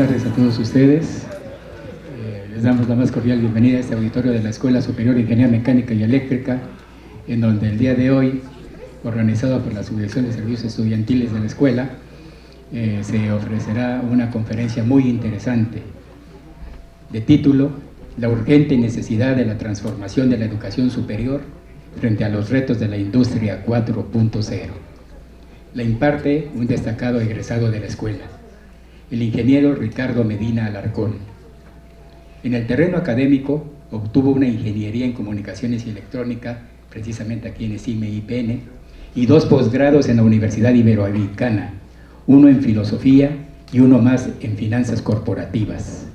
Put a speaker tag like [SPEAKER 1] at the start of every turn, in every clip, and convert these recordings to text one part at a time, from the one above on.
[SPEAKER 1] tardes a todos ustedes. Les damos la más cordial bienvenida a este auditorio de la Escuela Superior de Ingeniería Mecánica y Eléctrica, en donde el día de hoy, organizado por la Subdirección de Servicios Estudiantiles de la escuela, se ofrecerá una conferencia muy interesante de título La urgente necesidad de la transformación de la educación superior frente a los retos de la industria 4.0. La imparte un destacado egresado de la escuela, el ingeniero Ricardo Medina Alarcón. En el terreno académico obtuvo una ingeniería en comunicaciones y electrónica, precisamente aquí en ESIME IPN, y 2 posgrados en la Universidad Iberoamericana, uno en filosofía y uno más en finanzas corporativas.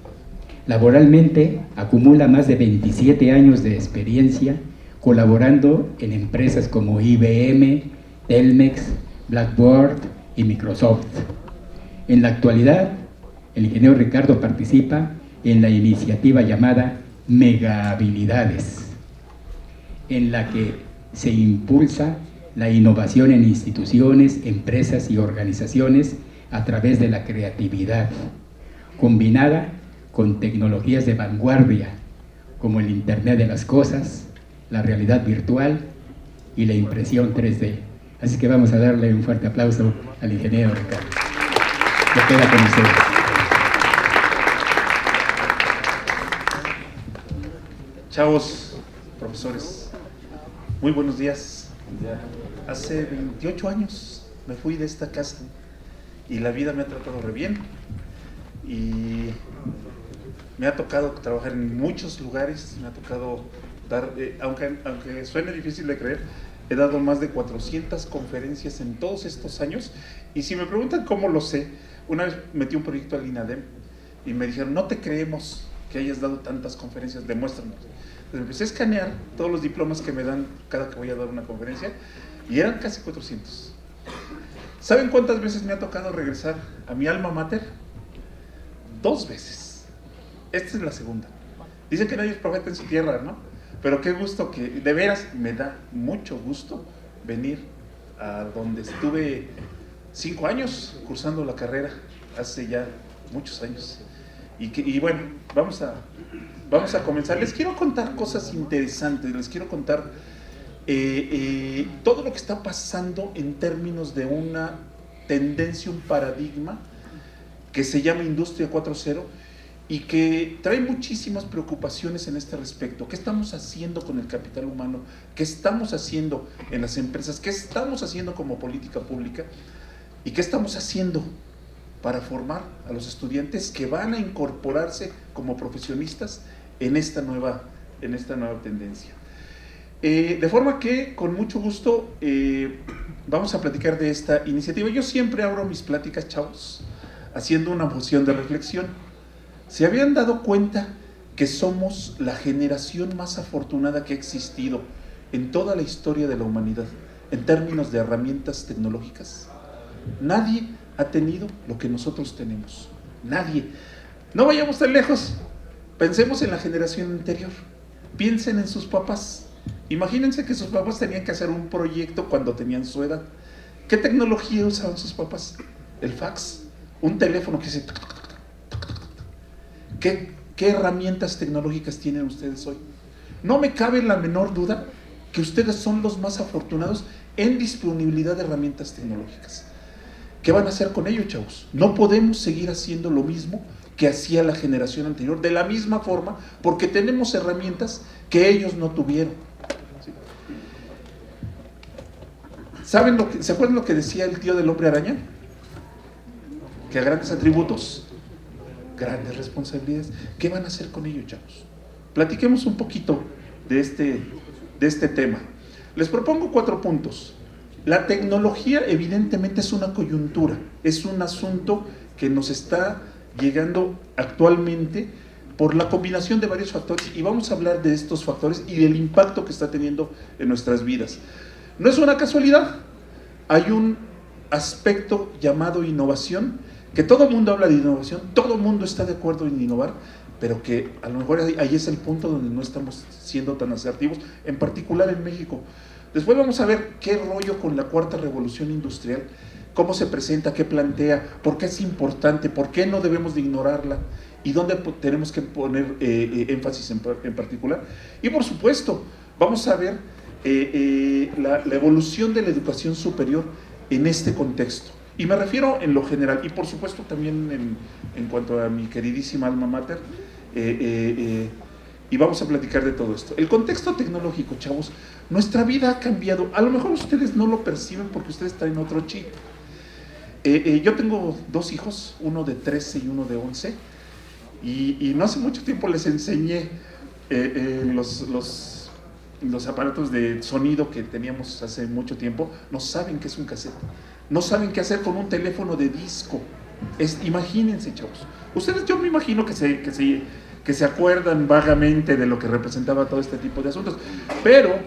[SPEAKER 1] Laboralmente acumula más de 27 años de experiencia colaborando en empresas como IBM, Telmex, Blackboard y Microsoft. En la actualidad, el ingeniero Ricardo participa en la iniciativa llamada Mega Habilidades, en la que se impulsa la innovación en instituciones, empresas y organizaciones a través de la creatividad, combinada con tecnologías de vanguardia, como el Internet de las Cosas, la realidad virtual y la impresión 3D. Así que vamos a darle un fuerte aplauso al ingeniero Ricardo. Se queda con ustedes.
[SPEAKER 2] Chavos, profesores, muy buenos días. Hace 28 años me fui de esta casa y la vida me ha tratado re bien. Y me ha tocado trabajar en muchos lugares, me ha tocado dar, aunque suene difícil de creer, he dado más de 400 conferencias en todos estos años. Y si me preguntan cómo lo sé, una vez metí un proyecto al INADEM y me dijeron, no te creemos que hayas dado tantas conferencias, demuéstranos. Entonces empecé a escanear todos los diplomas que me dan cada que voy a dar una conferencia y eran casi 400. ¿Saben cuántas veces me ha tocado regresar a mi alma mater? 2 veces. Esta es la segunda. Dicen que nadie es profeta en su tierra, ¿no? Pero qué gusto que, de veras, me da mucho gusto venir a donde estuve 5 años cursando la carrera, hace ya muchos años. Y bueno, vamos a comenzar. Les quiero contar cosas interesantes, les quiero contar todo lo que está pasando en términos de una tendencia, un paradigma que se llama Industria 4.0 y que trae muchísimas preocupaciones en este respecto. ¿Qué estamos haciendo con el capital humano? ¿Qué estamos haciendo en las empresas? ¿Qué estamos haciendo como política pública? ¿Y qué estamos haciendo para formar a los estudiantes que van a incorporarse como profesionistas en esta nueva tendencia? De forma que, con mucho gusto, vamos a platicar de esta iniciativa. Yo siempre abro mis pláticas, chavos, haciendo una moción de reflexión. ¿Se habían dado cuenta que somos la generación más afortunada que ha existido en toda la historia de la humanidad en términos de herramientas tecnológicas? Nadie ha tenido lo que nosotros tenemos. Nadie. No vayamos tan lejos. Pensemos en la generación anterior. Piensen en sus papás. Imagínense que sus papás tenían que hacer un proyecto cuando tenían su edad. ¿Qué tecnología usaban sus papás? El fax, un teléfono que se... ¿Qué herramientas tecnológicas tienen ustedes hoy? No me cabe la menor duda que ustedes son los más afortunados en disponibilidad de herramientas tecnológicas. ¿Qué van a hacer con ello, chavos? No podemos seguir haciendo lo mismo que hacía la generación anterior, de la misma forma, porque tenemos herramientas que ellos no tuvieron. ¿Sí? ¿Se acuerdan lo que decía el tío del hombre araña? Que a grandes atributos, grandes responsabilidades. ¿Qué van a hacer con ello, chavos? Platiquemos un poquito de este tema. Les propongo 4 puntos. La tecnología evidentemente es una coyuntura, es un asunto que nos está llegando actualmente por la combinación de varios factores y vamos a hablar de estos factores y del impacto que está teniendo en nuestras vidas. No es una casualidad, hay un aspecto llamado innovación, que todo el mundo habla de innovación, todo el mundo está de acuerdo en innovar, pero que a lo mejor ahí es el punto donde no estamos siendo tan asertivos, en particular en México. Después vamos a ver qué rollo con la 4ª revolución industrial, cómo se presenta, qué plantea, por qué es importante, por qué no debemos de ignorarla y dónde tenemos que poner énfasis en particular. Y por supuesto, vamos a ver la evolución de la educación superior en este contexto. Y me refiero en lo general, y por supuesto también en cuanto a mi queridísima alma mater, y vamos a platicar de todo esto. El contexto tecnológico, chavos, nuestra vida ha cambiado. A lo mejor ustedes no lo perciben porque ustedes traen otro chip. Yo tengo 2 hijos, uno de 13 y uno de 11, y no hace mucho tiempo les enseñé los aparatos de sonido que teníamos hace mucho tiempo. No saben qué es un cassette, no saben qué hacer con un teléfono de disco. Imagínense, chavos. Ustedes, yo me imagino que se acuerdan vagamente de lo que representaba todo este tipo de asuntos, pero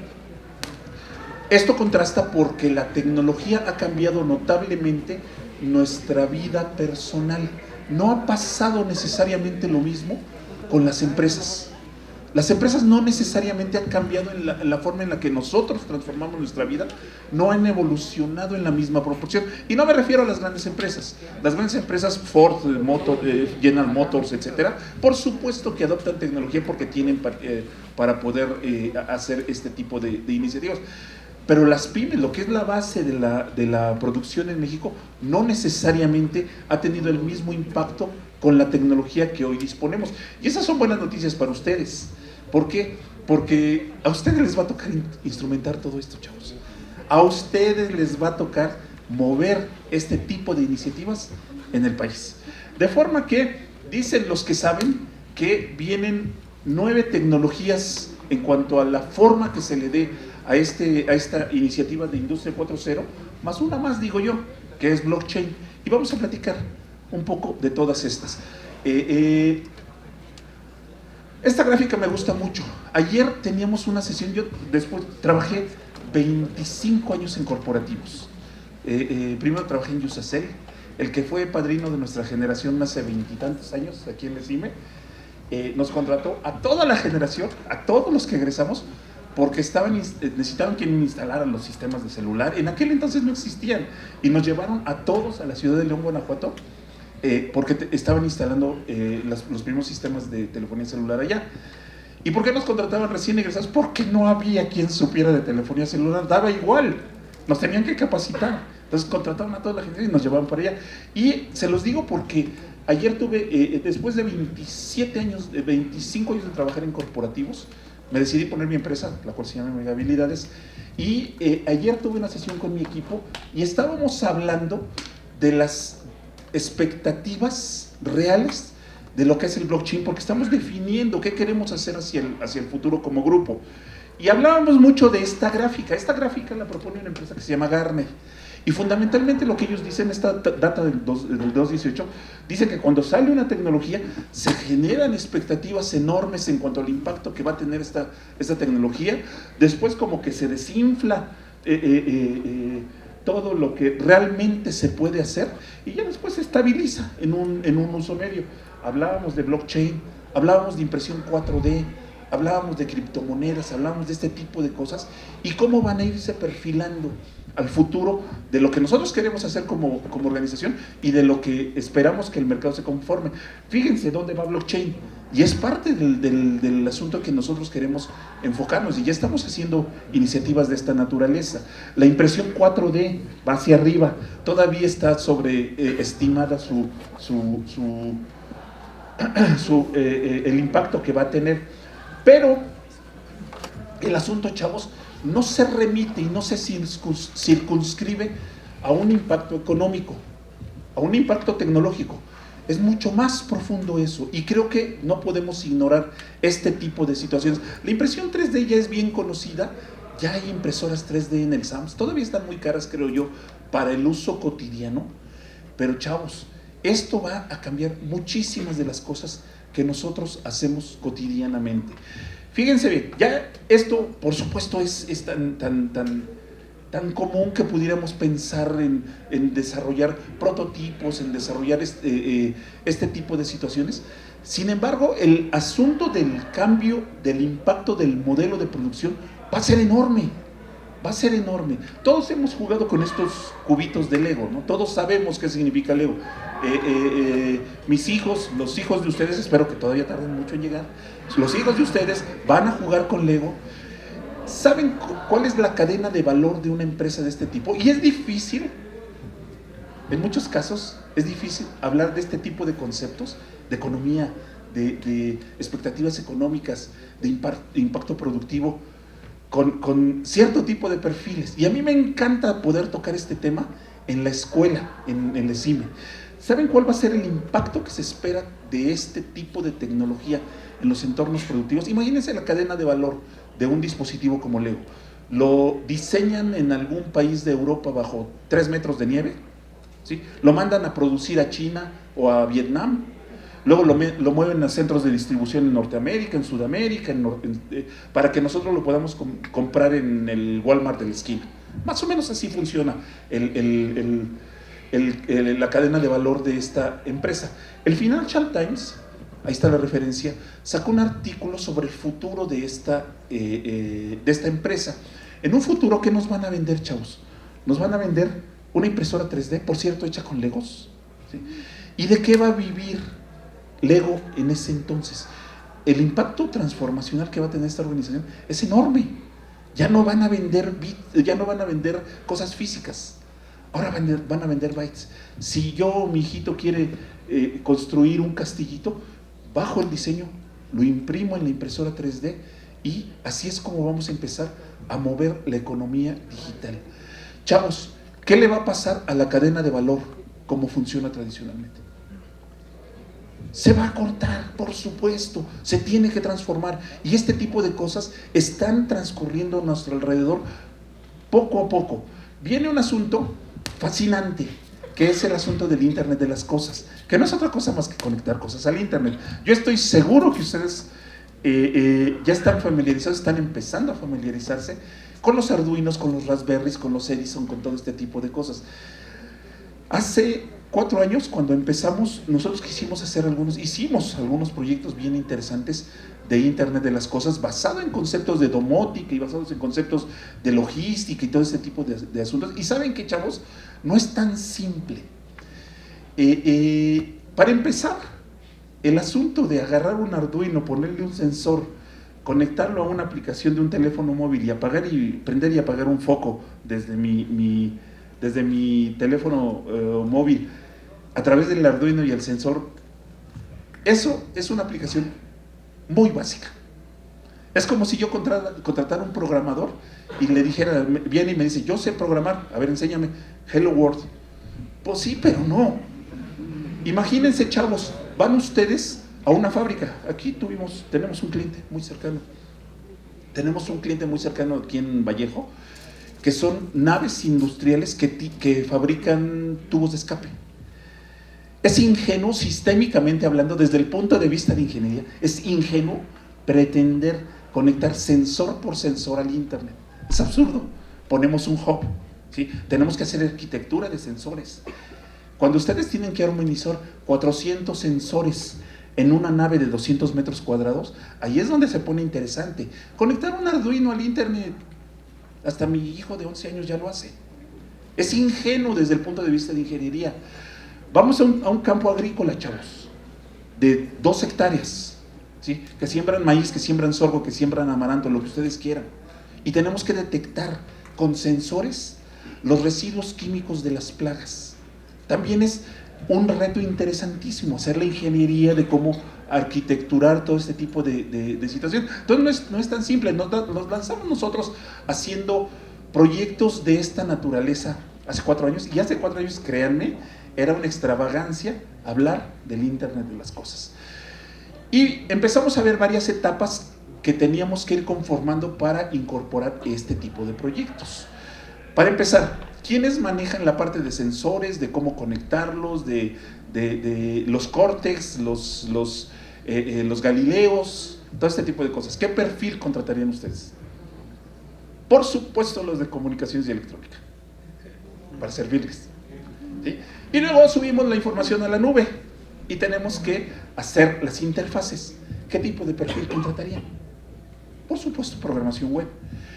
[SPEAKER 2] esto contrasta porque la tecnología ha cambiado notablemente nuestra vida personal. No ha pasado necesariamente lo mismo con las empresas. Las empresas no necesariamente han cambiado en la forma en la que nosotros transformamos nuestra vida, no han evolucionado en la misma proporción. Y no me refiero a las grandes empresas. Las grandes empresas, Ford, General Motors, etcétera, por supuesto que adoptan tecnología porque tienen para poder hacer este tipo de iniciativas. Pero las pymes, lo que es la base de la producción en México, no necesariamente ha tenido el mismo impacto con la tecnología que hoy disponemos. Y esas son buenas noticias para ustedes. ¿Por qué? Porque a ustedes les va a tocar instrumentar todo esto, chavos. A ustedes les va a tocar mover este tipo de iniciativas en el país. De forma que dicen los que saben que vienen 9 tecnologías en cuanto a la forma que se le dé a esta iniciativa de Industria 4.0, más una más, digo yo, que es blockchain. Y vamos a platicar un poco de todas estas. Esta gráfica me gusta mucho. Ayer teníamos una sesión, yo después trabajé 25 años en corporativos. Primero trabajé en Yusacell, el que fue padrino de nuestra generación hace 20 y tantos años, aquí en el CIME, nos contrató a toda la generación, a todos los que egresamos, porque necesitaban quien instalara los sistemas de celular. En aquel entonces no existían, y nos llevaron a todos a la ciudad de León, Guanajuato, porque estaban instalando los primeros sistemas de telefonía celular allá. ¿Y por qué nos contrataban recién egresados? Porque no había quien supiera de telefonía celular, daba igual, nos tenían que capacitar. Entonces contrataron a toda la gente y nos llevaban para allá. Y se los digo porque ayer tuve, después de 25 años de trabajar en corporativos, me decidí poner mi empresa, la cual se llama Megahabilidades, y ayer tuve una sesión con mi equipo y estábamos hablando de las expectativas reales de lo que es el blockchain, porque estamos definiendo qué queremos hacer hacia el futuro como grupo. Y hablábamos mucho de esta gráfica. Esta gráfica la propone una empresa que se llama Gartner. Y fundamentalmente lo que ellos dicen, esta data del 2018, dice que cuando sale una tecnología se generan expectativas enormes en cuanto al impacto que va a tener esta tecnología. Después como que se desinfla todo lo que realmente se puede hacer y ya después se estabiliza en un uso medio. Hablábamos de blockchain, hablábamos de impresión 4D, hablábamos de criptomonedas, hablábamos de este tipo de cosas y cómo van a irse perfilando al futuro de lo que nosotros queremos hacer como organización y de lo que esperamos que el mercado se conforme. Fíjense dónde va blockchain y es parte del asunto que nosotros queremos enfocarnos y ya estamos haciendo iniciativas de esta naturaleza. La impresión 4D va hacia arriba, todavía está sobreestimada el impacto que va a tener, pero el asunto, chavos, no se remite y no se circunscribe a un impacto económico, a un impacto tecnológico. Es mucho más profundo eso y creo que no podemos ignorar este tipo de situaciones. La impresión 3D ya es bien conocida, ya hay impresoras 3D en el SAMS, todavía están muy caras, creo yo, para el uso cotidiano, pero chavos, esto va a cambiar muchísimas de las cosas que nosotros hacemos cotidianamente. Fíjense bien, ya esto por supuesto es tan común que pudiéramos pensar en desarrollar prototipos, en desarrollar este tipo de situaciones. Sin embargo, el asunto del cambio, del impacto del modelo de producción va a ser enorme. va a ser enorme. Todos hemos jugado con estos cubitos de Lego, ¿no? Todos sabemos qué significa Lego. Mis hijos, los hijos de ustedes, espero que todavía tarden mucho en llegar, los hijos de ustedes van a jugar con Lego. ¿Saben cuál es la cadena de valor de una empresa de este tipo? Y es difícil, en muchos casos, es difícil hablar de este tipo de conceptos, de economía, de expectativas económicas, de impacto productivo, con cierto tipo de perfiles. Y a mí me encanta poder tocar este tema en la escuela, en el ESIME. ¿Saben cuál va a ser el impacto que se espera de este tipo de tecnología en los entornos productivos? Imagínense la cadena de valor de un dispositivo como Lego. Lo diseñan en algún país de Europa bajo 3 metros de nieve, ¿sí? Lo mandan a producir a China o a Vietnam, luego lo mueven a centros de distribución en Norteamérica, en Sudamérica, para que nosotros lo podamos comprar en el Walmart de la esquina. Más o menos así funciona la cadena de valor de esta empresa. El Financial Times, ahí está la referencia, sacó un artículo sobre el futuro de esta empresa. En un futuro, ¿qué nos van a vender, chavos? Nos van a vender una impresora 3D, por cierto, hecha con Legos, ¿sí? ¿Y de qué va a vivir Lego en ese entonces? El impacto transformacional que va a tener esta organización es enorme. Ya no van a vender cosas físicas, ahora van a vender bytes. Si mi hijito quiere construir un castillito, bajo el diseño, lo imprimo en la impresora 3D y así es como vamos a empezar a mover la economía digital. Chavos, ¿qué le va a pasar a la cadena de valor como funciona tradicionalmente? Se va a cortar, por supuesto, se tiene que transformar, y este tipo de cosas están transcurriendo a nuestro alrededor poco a poco. Viene un asunto fascinante, que es el asunto del Internet de las cosas, que no es otra cosa más que conectar cosas al Internet. Yo estoy seguro que ustedes ya están familiarizados, están empezando a familiarizarse con los Arduinos, con los Raspberries, con los Edison, con todo este tipo de cosas. Hace 4 años, cuando empezamos, nosotros hicimos algunos proyectos bien interesantes de Internet de las cosas, basado en conceptos de domótica y basados en conceptos de logística y todo ese tipo de asuntos. Y ¿saben qué, chavos? No es tan simple. Para empezar, el asunto de agarrar un Arduino, ponerle un sensor, conectarlo a una aplicación de un teléfono móvil y prender y apagar un foco desde mi teléfono móvil a través del Arduino y el sensor, eso es una aplicación muy básica. Es como si yo contratara un programador y le dijera, viene y me dice, yo sé programar, a ver, enséñame, Hello World. Pues sí, pero no. Imagínense, chavos, van ustedes a una fábrica. Aquí tenemos un cliente muy cercano. Tenemos un cliente muy cercano aquí en Vallejo, que son naves industriales que fabrican tubos de escape. Es ingenuo, sistémicamente hablando, desde el punto de vista de ingeniería, es ingenuo pretender conectar sensor por sensor al Internet. Es absurdo. Ponemos un hub, ¿sí? Tenemos que hacer arquitectura de sensores. Cuando ustedes tienen que armonizar 400 sensores en una nave de 200 metros cuadrados, ahí es donde se pone interesante. Conectar un Arduino al Internet, hasta mi hijo de 11 años ya lo hace. Es ingenuo desde el punto de vista de ingeniería. Vamos a un campo agrícola, chavos, de 2 hectáreas, ¿sí? Que siembran maíz, que siembran sorgo, que siembran amaranto, lo que ustedes quieran. Y tenemos que detectar con sensores los residuos químicos de las plagas. También es un reto interesantísimo hacer la ingeniería de cómo arquitecturar todo este tipo de situación. Entonces no es tan simple. Nos lanzamos nosotros haciendo proyectos de esta naturaleza hace 4 años, y hace 4 años, créanme, era una extravagancia hablar del Internet de las cosas. Y empezamos a ver varias etapas que teníamos que ir conformando para incorporar este tipo de proyectos. Para empezar, ¿quiénes manejan la parte de sensores, de cómo conectarlos, de los Cortex, los Galileos, todo este tipo de cosas? ¿Qué perfil contratarían ustedes? Por supuesto, los de comunicaciones y electrónica, para servirles, ¿sí? Y luego subimos la información a la nube y tenemos que hacer las interfaces. ¿Qué tipo de perfil contratarían? Por supuesto, programación web.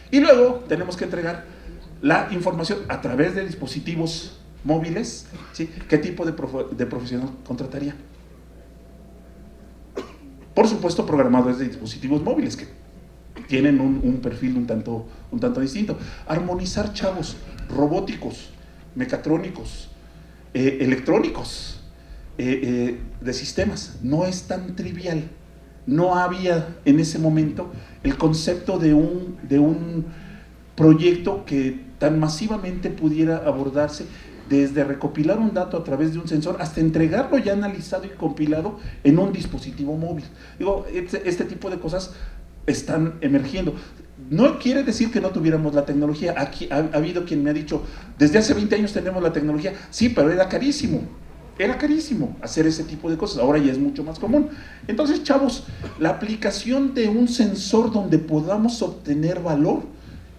[SPEAKER 2] Y luego tenemos que entregar la información a través de dispositivos móviles, ¿sí? ¿Qué tipo de profesional contrataría? Por supuesto, programadores de dispositivos móviles que tienen un perfil un tanto distinto. Armonizar, chavos, robóticos, mecatrónicos, electrónicos, de sistemas, no es tan trivial. No había en ese momento el concepto de un proyecto que tan masivamente pudiera abordarse, desde recopilar un dato a través de un sensor hasta entregarlo ya analizado y compilado en un dispositivo móvil. Digo, este tipo de cosas están emergiendo. No quiere decir que no tuviéramos la tecnología. Aquí ha habido quien me ha dicho, desde hace 20 años tenemos la tecnología. Sí, pero era carísimo. Era carísimo hacer ese tipo de cosas. Ahora ya es mucho más común. Entonces, chavos, la aplicación de un sensor donde podamos obtener valor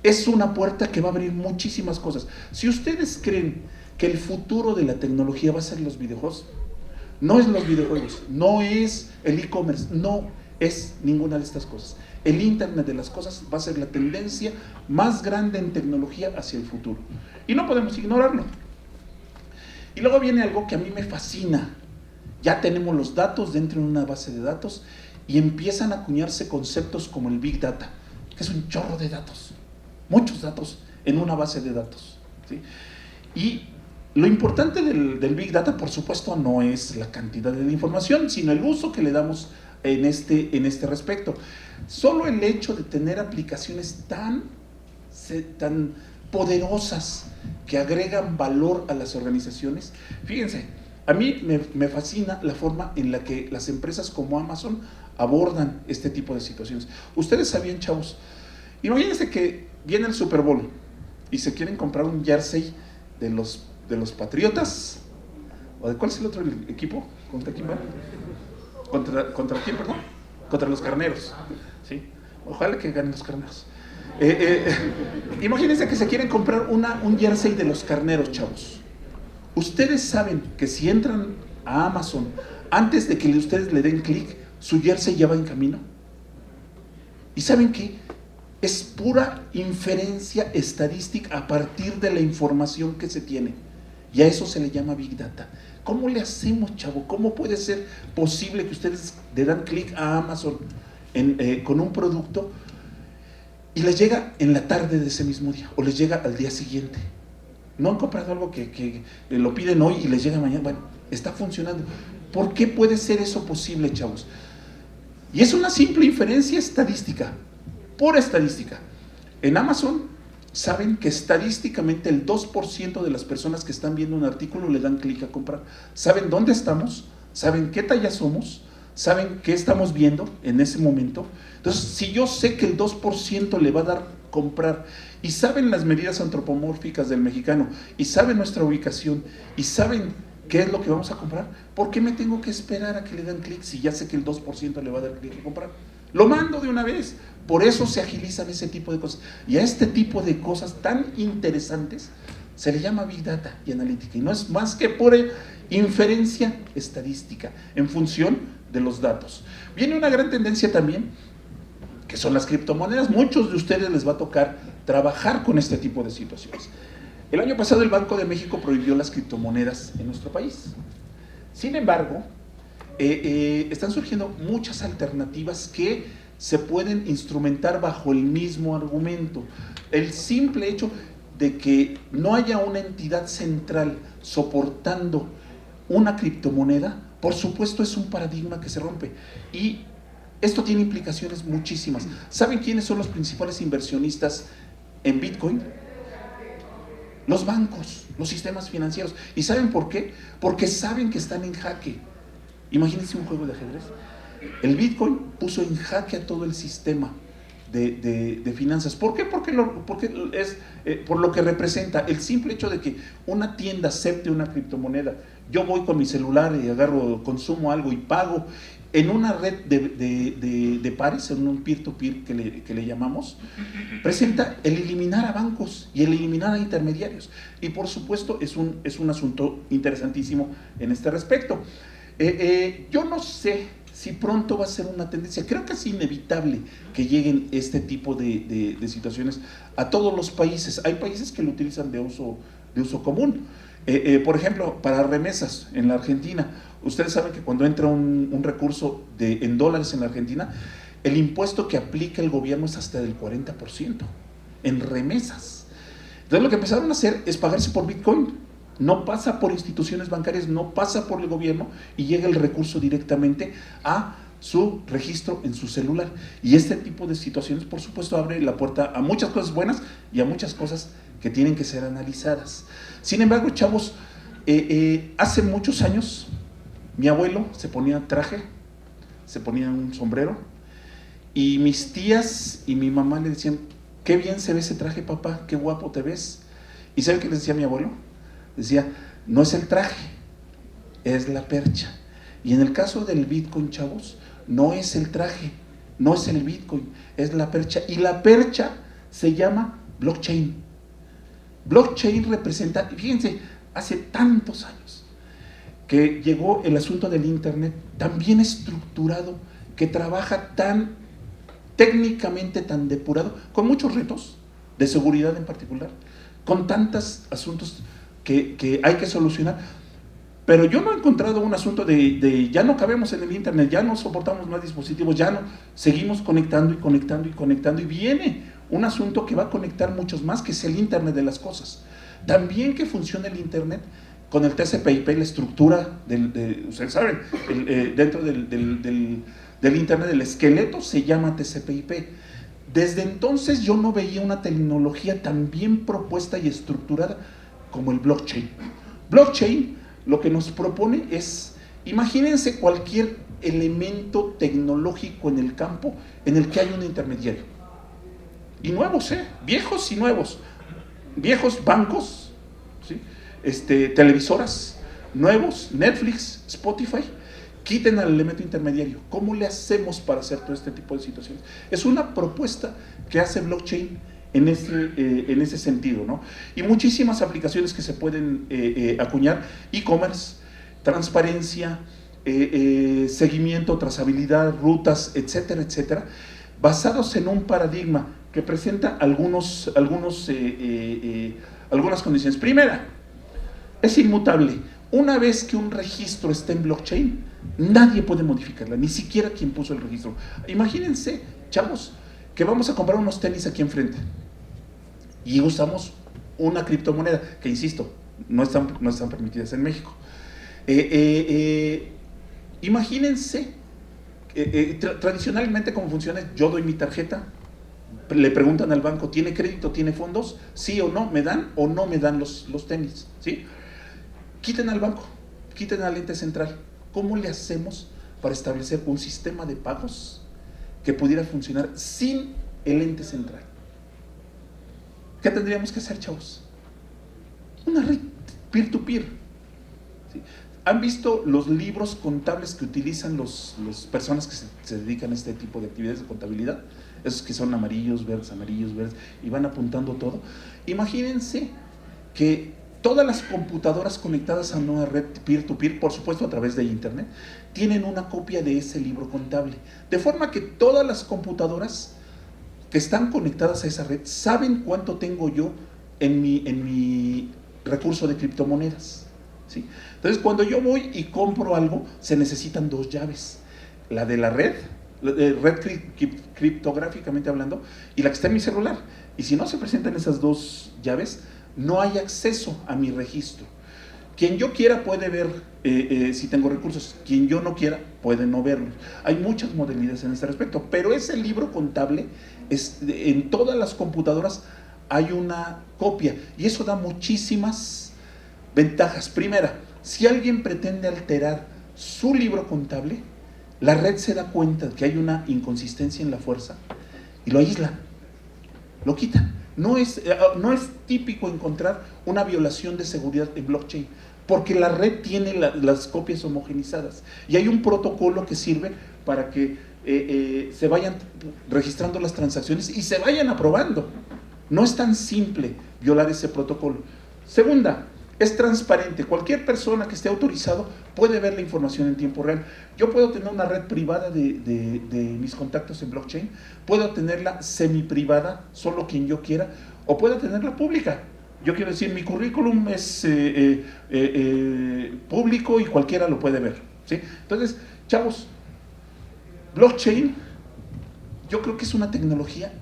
[SPEAKER 2] es una puerta que va a abrir muchísimas cosas. Si ustedes creen que el futuro de la tecnología va a ser los videojuegos, no es los videojuegos, no es el e-commerce, no es ninguna de estas cosas. El Internet de las cosas va a ser la tendencia más grande en tecnología hacia el futuro. Y no podemos ignorarlo. Y luego viene algo que a mí me fascina. Ya tenemos los datos dentro de una base de datos y empiezan a acuñarse conceptos como el Big Data, que es un chorro de datos, muchos datos en una base de datos, ¿sí? Y lo importante del Big Data, por supuesto, no es la cantidad de información, sino el uso que le damos en este respecto. Solo el hecho de tener aplicaciones tan poderosas que agregan valor a las organizaciones. Fíjense, a mí me fascina la forma en la que las empresas como Amazon abordan este tipo de situaciones. Ustedes sabían, chavos, imagínense que viene el Super Bowl y se quieren comprar un jersey de los Patriotas, o de ¿cuál es el otro equipo? ¿Contra quién va? ¿Contra quién, perdón? Contra los Carneros, ¿sí? Ojalá que ganen los Carneros. Imagínense que se quieren comprar un jersey de los Carneros, chavos. Ustedes saben que si entran a Amazon, antes de que ustedes le den clic, su jersey ya va en camino. ¿Y saben qué? Es pura inferencia estadística a partir de la información que se tiene. Y a eso se le llama Big Data. ¿Cómo le hacemos, chavo? ¿Cómo puede ser posible que ustedes le dan clic a Amazon con un producto y les llega en la tarde de ese mismo día o les llega al día siguiente? No han comprado algo que lo piden hoy y les llega mañana. Bueno, está funcionando. ¿Por qué puede ser eso posible, chavos? Y es una simple inferencia estadística, pura estadística. En Amazon saben que estadísticamente el 2% de las personas que están viendo un artículo le dan clic a comprar. Saben dónde estamos, saben qué talla somos, saben qué estamos viendo en ese momento. Entonces, si yo sé que el 2% le va a dar comprar, y saben las medidas antropomórficas del mexicano, y saben nuestra ubicación, y saben qué es lo que vamos a comprar, ¿por qué me tengo que esperar a que le den clic si ya sé que el 2% le va a dar clic a comprar? Lo mando de una vez. Por eso se agilizan ese tipo de cosas. Y a este tipo de cosas tan interesantes se le llama Big Data y analítica. Y no es más que pura inferencia estadística en función de los datos. Viene una gran tendencia también, que son las criptomonedas. Muchos de ustedes les va a tocar trabajar con este tipo de situaciones. El año pasado el Banco de México prohibió las criptomonedas en nuestro país. Sin embargo, están surgiendo muchas alternativas que se pueden instrumentar bajo el mismo argumento. El simple hecho de que no haya una entidad central soportando una criptomoneda, por supuesto es un paradigma que se rompe. Y esto tiene implicaciones muchísimas. ¿Saben quiénes son los principales inversionistas en Bitcoin? Los bancos, los sistemas financieros. ¿Y saben por qué? Porque saben que están en jaque. Imagínense un juego de ajedrez. El Bitcoin puso en jaque a todo el sistema de finanzas. ¿Por qué? Porque es por lo que representa el simple hecho de que una tienda acepte una criptomoneda. Yo voy con mi celular y consumo algo y pago en una red de pares, en un peer-to-peer que le llamamos, presenta el eliminar a bancos y el eliminar a intermediarios. Y por supuesto es un asunto interesantísimo en este respecto. Yo no sé si pronto va a ser una tendencia. Creo que es inevitable que lleguen este tipo de situaciones a todos los países. Hay países que lo utilizan de uso común. Por ejemplo, para remesas en la Argentina, ustedes saben que cuando entra un recurso en dólares en la Argentina, el impuesto que aplica el gobierno es hasta del 40% en remesas. Entonces lo que empezaron a hacer es pagarse por Bitcoin. No pasa por instituciones bancarias, no pasa por el gobierno y llega el recurso directamente a su registro en su celular. Y este tipo de situaciones, por supuesto, abre la puerta a muchas cosas buenas y a muchas cosas que tienen que ser analizadas. Sin embargo, chavos, hace muchos años mi abuelo se ponía traje, se ponía un sombrero y mis tías y mi mamá le decían: qué bien se ve ese traje, papá, qué guapo te ves. ¿Y saben qué les decía mi abuelo? Decía: no es el traje, es la percha. Y en el caso del Bitcoin, chavos, no es el traje, no es el Bitcoin, es la percha. Y la percha se llama blockchain. Blockchain representa, fíjense, hace tantos años que llegó el asunto del Internet tan bien estructurado, que trabaja tan técnicamente, tan depurado, con muchos retos de seguridad en particular, con tantos asuntos que hay que solucionar. Pero yo no he encontrado un asunto de ya no cabemos en el Internet, ya no soportamos más dispositivos, ya no, seguimos conectando y conectando y conectando, y viene un asunto que va a conectar muchos más, que es el Internet de las cosas. También que funcione el Internet con el TCP/IP, la estructura ustedes saben, dentro del Internet, el esqueleto se llama TCP/IP. Desde entonces yo no veía una tecnología tan bien propuesta y estructurada como el blockchain. Blockchain lo que nos propone es, imagínense cualquier elemento tecnológico en el campo en el que hay un intermediario. Y nuevos, viejos y nuevos. Viejos bancos, ¿sí? Televisoras, nuevos, Netflix, Spotify. Quiten al elemento intermediario. ¿Cómo le hacemos para hacer todo este tipo de situaciones? Es una propuesta que hace blockchain en ese sentido, ¿no? Y muchísimas aplicaciones que se pueden acuñar: e-commerce, transparencia, seguimiento, trazabilidad, rutas, etcétera, etcétera, basados en un paradigma que presenta algunas condiciones. Primera, es inmutable. Una vez que un registro está en blockchain, nadie puede modificarla, ni siquiera quien puso el registro. Imagínense, chavos, que vamos a comprar unos tenis aquí enfrente y usamos una criptomoneda, que insisto, no están permitidas en México. Imagínense, tradicionalmente cómo funciona: yo doy mi tarjeta, le preguntan al banco: ¿tiene crédito, tiene fondos? Sí o no, ¿me dan o no me dan los tenis? ¿Sí? Quiten al banco, quiten al ente central. ¿Cómo le hacemos para establecer un sistema de pagos que pudiera funcionar sin el ente central? ¿Qué tendríamos que hacer, chavos? Una red peer-to-peer. ¿Sí? ¿Han visto los libros contables que utilizan las personas que se dedican a este tipo de actividades de contabilidad? Esos que son amarillos, verdes, y van apuntando todo. Imagínense que todas las computadoras conectadas a una red peer-to-peer, por supuesto a través de Internet, tienen una copia de ese libro contable. De forma que todas las computadoras que están conectadas a esa red saben cuánto tengo yo en mi recurso de criptomonedas, ¿sí? Entonces, cuando yo voy y compro algo, se necesitan dos llaves: la de la red criptográficamente hablando, y la que está en mi celular. Y si no se presentan esas dos llaves, no hay acceso a mi registro. Quien yo quiera puede ver si tengo recursos, quien yo no quiera puede no verlos. Hay muchas modalidades en este respecto, pero ese libro contable, en todas las computadoras hay una copia, y eso da muchísimas ventajas. Primera, si alguien pretende alterar su libro contable, la red se da cuenta que hay una inconsistencia en la fuerza y lo aísla, lo quita. No es típico encontrar una violación de seguridad en blockchain, porque la red tiene las copias homogenizadas y hay un protocolo que sirve para que se vayan registrando las transacciones y se vayan aprobando. No es tan simple violar ese protocolo. Segunda, Es transparente, cualquier persona que esté autorizado puede ver la información en tiempo real. Yo puedo tener una red privada de mis contactos en blockchain, puedo tenerla semi-privada, solo quien yo quiera, o puedo tenerla pública. Yo quiero decir, mi currículum es público y cualquiera lo puede ver, ¿sí? Entonces, chavos, blockchain, yo creo que es una tecnología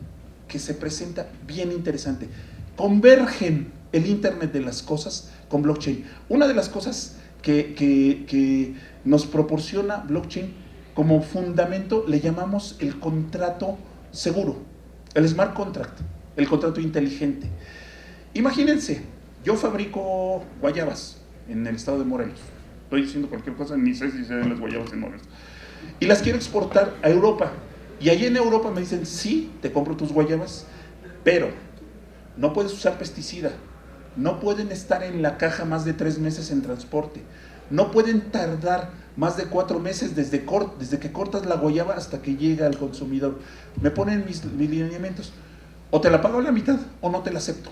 [SPEAKER 2] que se presenta bien interesante. Convergen el Internet de las cosas con blockchain. Una de las cosas que nos proporciona blockchain como fundamento le llamamos el contrato seguro, el smart contract, el contrato inteligente. Imagínense, yo fabrico guayabas en el estado de Morelos. Estoy diciendo cualquier cosa, ni sé si se ven las guayabas en Morelos. Y las quiero exportar a Europa. Y allí en Europa me dicen, sí, te compro tus guayabas, pero no puedes usar pesticida, no pueden estar en la caja más de 3 meses en transporte, no pueden tardar más de 4 meses desde que cortas la guayaba hasta que llega al consumidor. Me ponen mis lineamientos, o te la pago a la mitad o no te la acepto.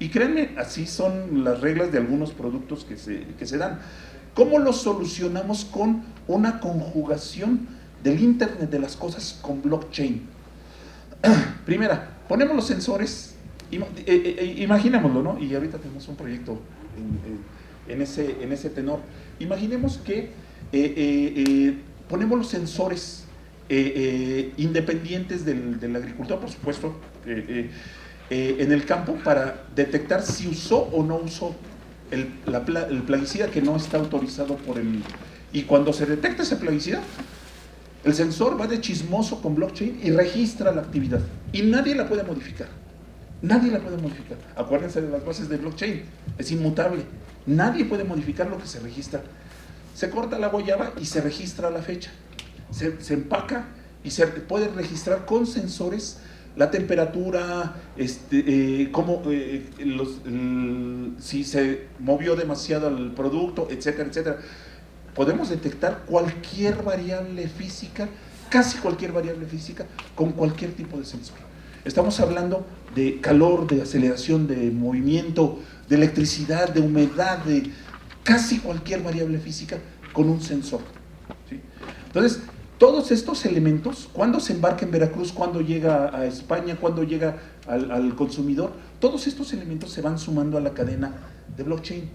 [SPEAKER 2] Y créanme, así son las reglas de algunos productos que se dan. ¿Cómo lo solucionamos? Con una conjugación del Internet de las cosas con blockchain. Primera, ponemos los sensores, imaginémoslo, ¿no? Y ahorita tenemos un proyecto en ese tenor. Imaginemos que ponemos los sensores independientes del agricultor, por supuesto, en el campo para detectar si usó o no usó el plaguicida que no está autorizado por el... Y cuando se detecta ese plaguicida, el sensor va de chismoso con blockchain y registra la actividad. Y nadie la puede modificar. Nadie la puede modificar. Acuérdense de las bases de blockchain. Es inmutable. Nadie puede modificar lo que se registra. Se corta la guayaba y se registra la fecha. Se empaca y se puede registrar con sensores la temperatura, si se movió demasiado el producto, etcétera, etcétera. Podemos detectar cualquier variable física, casi cualquier variable física, con cualquier tipo de sensor. Estamos hablando de calor, de aceleración, de movimiento, de electricidad, de humedad, de casi cualquier variable física con un sensor, ¿sí? Entonces, todos estos elementos, cuando se embarca en Veracruz, cuando llega a España, cuando llega al consumidor, todos estos elementos se van sumando a la cadena de blockchain.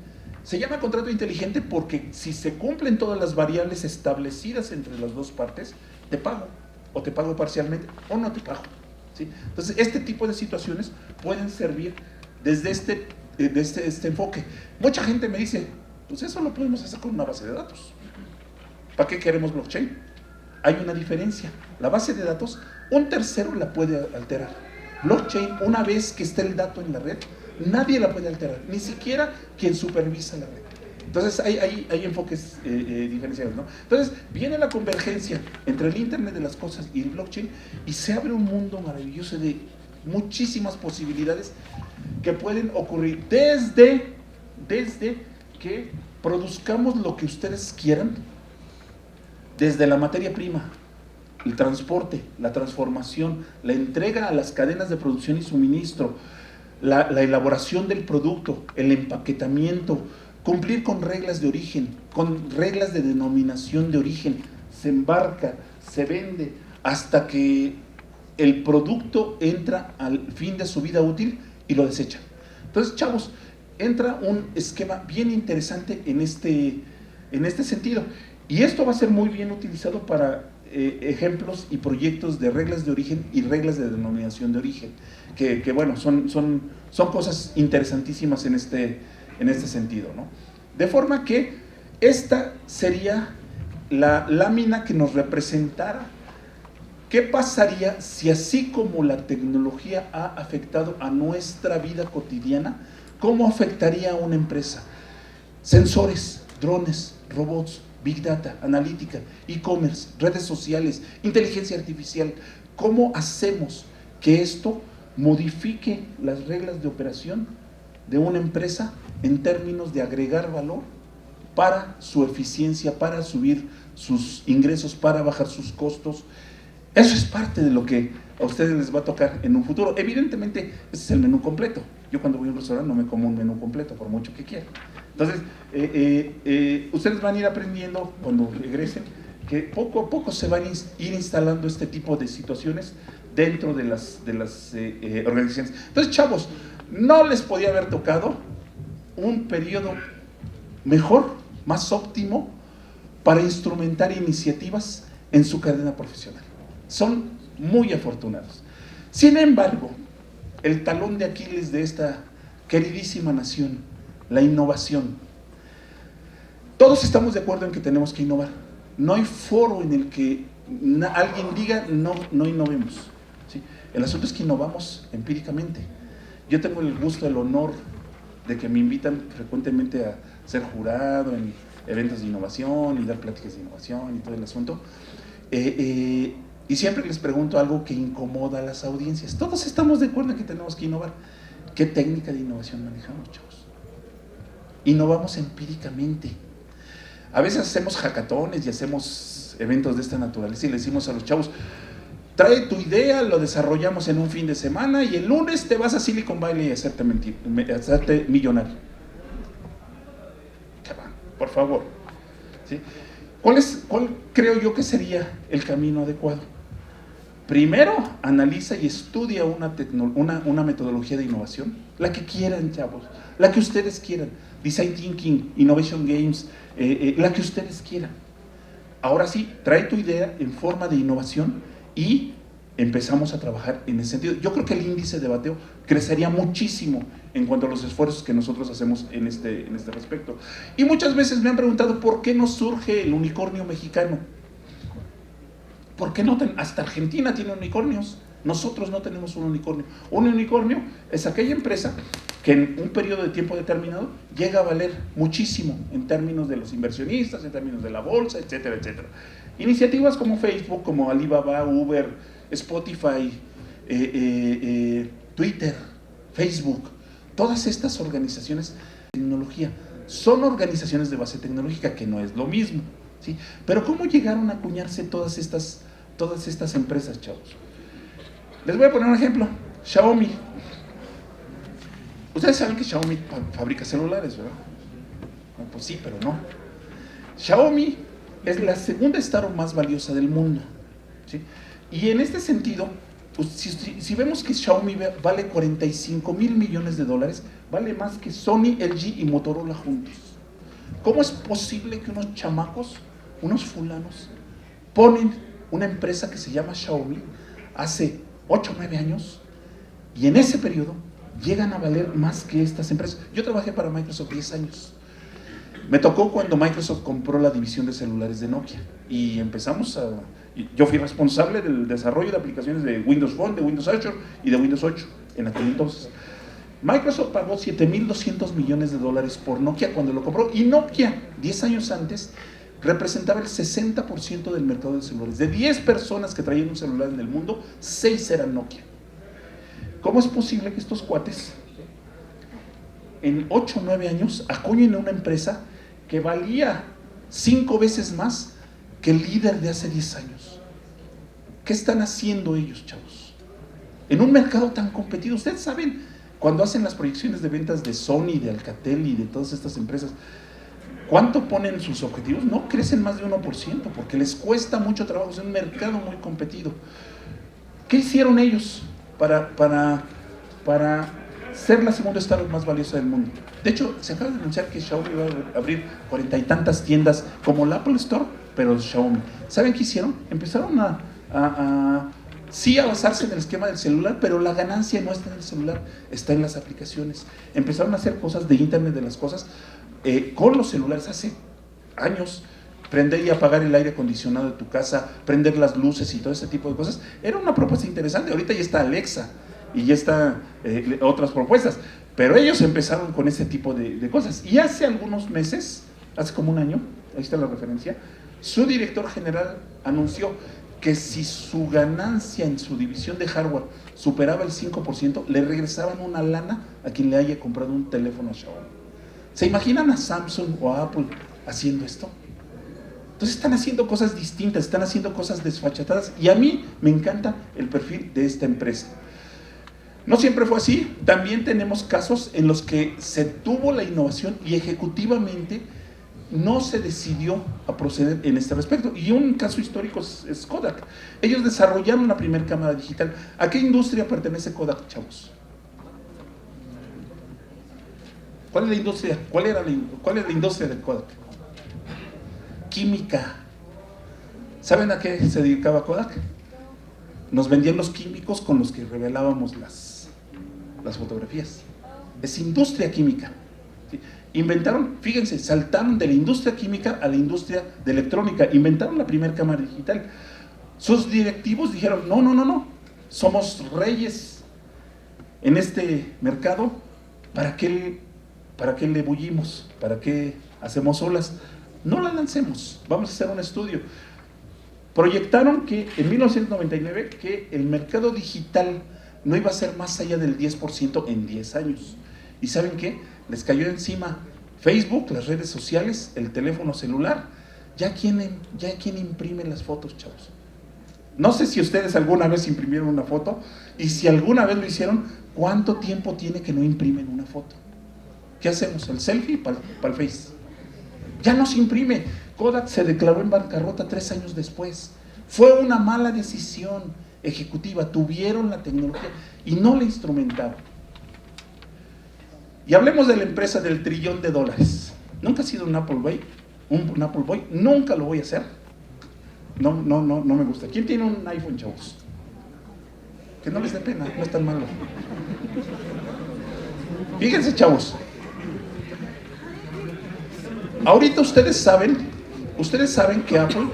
[SPEAKER 2] Se llama contrato inteligente porque si se cumplen todas las variables establecidas entre las dos partes, te pago, o te pago parcialmente, o no te pago, ¿sí? Entonces, este tipo de situaciones pueden servir desde este enfoque. Mucha gente me dice, pues eso lo podemos hacer con una base de datos. ¿Para qué queremos blockchain? Hay una diferencia. La base de datos, un tercero la puede alterar. Blockchain, una vez que esté el dato en la red, nadie la puede alterar, ni siquiera quien supervisa la red. Entonces hay enfoques diferenciados, ¿no? Entonces viene la convergencia entre el Internet de las cosas y el blockchain y se abre un mundo maravilloso de muchísimas posibilidades que pueden ocurrir desde que produzcamos lo que ustedes quieran, desde la materia prima, el transporte, la transformación, la entrega a las cadenas de producción y suministro, la elaboración del producto, el empaquetamiento, cumplir con reglas de origen, con reglas de denominación de origen, se embarca, se vende, hasta que el producto entra al fin de su vida útil y lo desecha. Entonces, chavos, entra un esquema bien interesante en este sentido. Y esto va a ser muy bien utilizado para ejemplos y proyectos de reglas de origen y reglas de denominación de origen, que bueno, son cosas interesantísimas en este sentido, ¿no? De forma que esta sería la lámina que nos representara qué pasaría si, así como la tecnología ha afectado a nuestra vida cotidiana, cómo afectaría a una empresa. Sensores, drones, robots, Big Data, analítica, e-commerce, redes sociales, inteligencia artificial. ¿Cómo hacemos que esto modifique las reglas de operación de una empresa en términos de agregar valor para su eficiencia, para subir sus ingresos, para bajar sus costos? Eso es parte de lo que a ustedes les va a tocar en un futuro. Evidentemente, ese es el menú completo. Yo cuando voy a un restaurante no me como un menú completo, por mucho que quiera. Entonces, ustedes van a ir aprendiendo cuando regresen, que poco a poco se van a ir instalando este tipo de situaciones dentro de las organizaciones. Entonces, chavos, no les podía haber tocado un periodo mejor, más óptimo, para instrumentar iniciativas en su cadena profesional. Son muy afortunados. Sin embargo, el talón de Aquiles de esta queridísima nación, la innovación. Todos estamos de acuerdo en que tenemos que innovar. No hay foro en el que alguien diga no innovemos. ¿Sí? El asunto es que innovamos empíricamente. Yo tengo el gusto, el honor de que me invitan frecuentemente a ser jurado en eventos de innovación y dar pláticas de innovación y todo el asunto. Y siempre les pregunto algo que incomoda a las audiencias. Todos estamos de acuerdo en que tenemos que innovar. ¿Qué técnica de innovación manejamos, chavos? Innovamos empíricamente. A veces hacemos hackatones y hacemos eventos de esta naturaleza y le decimos a los chavos, trae tu idea, lo desarrollamos en un fin de semana y el lunes te vas a Silicon Valley a hacerte millonario. Por favor. ¿Sí? ¿Cuál creo yo que sería el camino adecuado? Primero, analiza y estudia una metodología de innovación, la que quieran, chavos, la que ustedes quieran, Design Thinking, Innovation Games, la que ustedes quieran. Ahora sí, trae tu idea en forma de innovación y empezamos a trabajar en ese sentido. Yo creo que el índice de bateo crecería muchísimo en cuanto a los esfuerzos que nosotros hacemos en este respecto. Y muchas veces me han preguntado por qué no surge el unicornio mexicano. ¿Por qué no? Hasta Argentina tiene unicornios. Nosotros no tenemos un unicornio. Un unicornio es aquella empresa que en un periodo de tiempo determinado llega a valer muchísimo en términos de los inversionistas, en términos de la bolsa, etcétera, etcétera. Iniciativas como Facebook, como Alibaba, Uber, Spotify, Twitter, Facebook, todas estas organizaciones de tecnología son organizaciones de base tecnológica, que no es lo mismo, ¿sí? Pero ¿cómo llegaron a acuñarse todas estas empresas, chavos? Les voy a poner un ejemplo. Xiaomi. Ustedes saben que Xiaomi fabrica celulares, ¿verdad? No, pues sí, pero no. Xiaomi es la segunda startup más valiosa del mundo, ¿sí? Y en este sentido, pues, si vemos que Xiaomi vale 45,000 millones de dólares, vale más que Sony, LG y Motorola juntos. ¿Cómo es posible que unos chamacos, unos fulanos, ponen una empresa que se llama Xiaomi hace 8 o 9 años y en ese periodo llegan a valer más que estas empresas? Yo trabajé para Microsoft 10 años. Me tocó cuando Microsoft compró la división de celulares de Nokia y yo fui responsable del desarrollo de aplicaciones de Windows Phone, de Windows 8 y de Windows 8 en aquel entonces. Microsoft pagó 7,200 millones de dólares por Nokia cuando lo compró, y Nokia, 10 años antes, representaba el 60% del mercado de celulares. De 10 personas que traían un celular en el mundo, 6 eran Nokia. ¿Cómo es posible que estos cuates en 8 o 9 años acuñen una empresa que valía 5 veces más que el líder de hace 10 años? ¿Qué están haciendo ellos, chavos? En un mercado tan competido. Ustedes saben, cuando hacen las proyecciones de ventas de Sony, de Alcatel y de todas estas empresas, ¿cuánto ponen sus objetivos? No crecen más de 1%, porque les cuesta mucho trabajo. Es un mercado muy competido. ¿Qué hicieron ellos para ser la segunda startup más valiosa del mundo? De hecho, se acaba de anunciar que Xiaomi va a abrir 40 y tantas tiendas como la Apple Store, pero Xiaomi. ¿Saben qué hicieron? Empezaron sí a basarse en el esquema del celular, pero la ganancia no está en el celular, está en las aplicaciones. Empezaron a hacer cosas de Internet de las cosas con los celulares hace años. Prender y apagar el aire acondicionado de tu casa, prender las luces y todo ese tipo de cosas. Era una propuesta interesante. Ahorita ya está Alexa y ya está otras propuestas, pero ellos empezaron con ese tipo de cosas. Y hace algunos meses, hace como un año, ahí está la referencia, su director general anunció que si su ganancia en su división de hardware superaba el 5%, le regresaban una lana a quien le haya comprado un teléfono Xiaomi. ¿Se imaginan a Samsung o a Apple haciendo esto? Entonces están haciendo cosas distintas, están haciendo cosas desfachatadas, y a mí me encanta el perfil de esta empresa. No siempre fue así, también tenemos casos en los que se tuvo la innovación y ejecutivamente no se decidió a proceder en este respecto. Y un caso histórico es Kodak. Ellos desarrollaron la primera cámara digital. ¿A qué industria pertenece Kodak, chavos? ¿Cuál es la industria? ¿Cuál es la industria de Kodak? Química. ¿Saben a qué se dedicaba Kodak? Nos vendían los químicos con los que revelábamos las fotografías. Es industria química. ¿Sí? Inventaron, fíjense, saltaron de la industria química a la industria de electrónica, inventaron la primera cámara digital. Sus directivos dijeron, no, somos reyes en este mercado, ¿para qué le bullimos? ¿Para qué hacemos olas? No la lancemos, vamos a hacer un estudio. Proyectaron que en 1999 que el mercado digital no iba a ser más allá del 10% en 10 años. ¿Y saben qué? Les cayó encima Facebook, las redes sociales, el teléfono celular. ¿Ya quién imprime las fotos, chavos? No sé si ustedes alguna vez imprimieron una foto, y si alguna vez lo hicieron, ¿cuánto tiempo tiene que no imprimen una foto? ¿Qué hacemos? El selfie para el Face. Ya no se imprime. Kodak se declaró en bancarrota 3 años después. Fue una mala decisión ejecutiva. Tuvieron la tecnología y no la instrumentaron. Y hablemos de la empresa del $1 trillón. Nunca he sido un Apple Boy, nunca lo voy a hacer. No me gusta. ¿Quién tiene un iPhone, chavos? Que no les dé pena, no es tan malo. Fíjense, chavos. Ahorita ustedes saben que Apple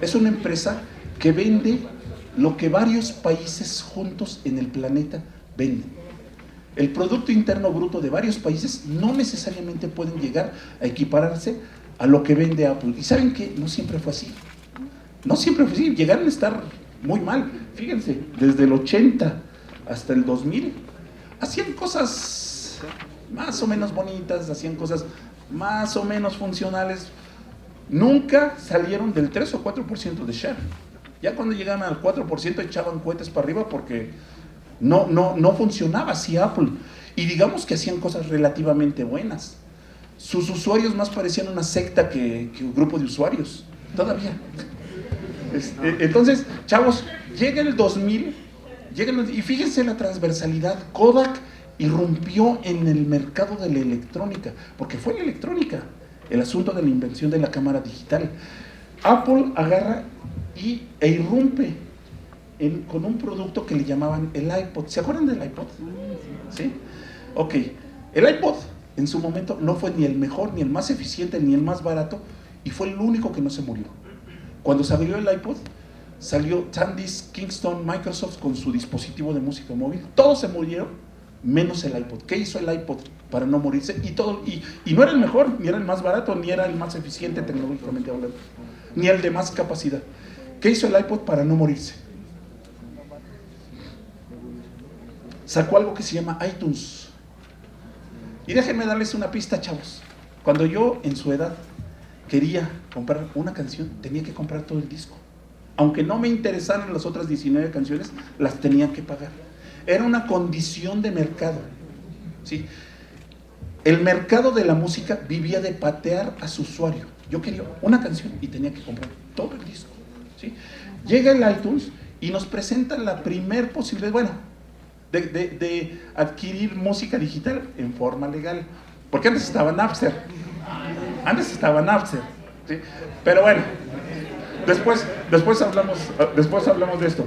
[SPEAKER 2] es una empresa que vende lo que varios países juntos en el planeta venden. El Producto Interno Bruto de varios países no necesariamente pueden llegar a equipararse a lo que vende Apple. Y saben que no siempre fue así. No siempre fue así. Llegaron a estar muy mal. Fíjense, desde el 80 hasta el 2000 hacían cosas más o menos bonitas, hacían cosas más o menos funcionales. Nunca salieron del 3 o 4% de share. Ya cuando llegaban al 4% echaban cohetes para arriba porque no funcionaba así Apple. Y digamos que hacían cosas relativamente buenas. Sus usuarios más parecían una secta que un grupo de usuarios. Todavía. Entonces, chavos, llega el 2000, y fíjense la transversalidad. Kodak irrumpió en el mercado de la electrónica, porque fue la electrónica el asunto de la invención de la cámara digital. Apple agarra e irrumpe con un producto que le llamaban el iPod. ¿Se acuerdan del iPod? ¿Sí? Ok. El iPod en su momento no fue ni el mejor, ni el más eficiente, ni el más barato, y fue el único que no se murió. Cuando se abrió el iPod, salió SanDisk, Kingston, Microsoft con su dispositivo de música móvil. Todos se murieron, menos el iPod. ¿Qué hizo el iPod para no morirse? Y no era el mejor, ni era el más barato, ni era el más eficiente tecnológicamente hablando, ni el de más capacidad. ¿Qué hizo el iPod para no morirse? Sacó algo que se llama iTunes. Y déjenme darles una pista, chavos. Cuando yo, en su edad, quería comprar una canción, tenía que comprar todo el disco. Aunque no me interesaran las otras 19 canciones, las tenía que pagar. Era una condición de mercado. ¿Sí? El mercado de la música vivía de patear a su usuario. Yo quería una canción y tenía que comprar todo el disco. ¿Sí? Llega el iTunes y nos presenta la primer posibilidad, de adquirir música digital en forma legal. Porque antes estaba Napster. ¿Sí? Pero bueno, después hablamos de esto.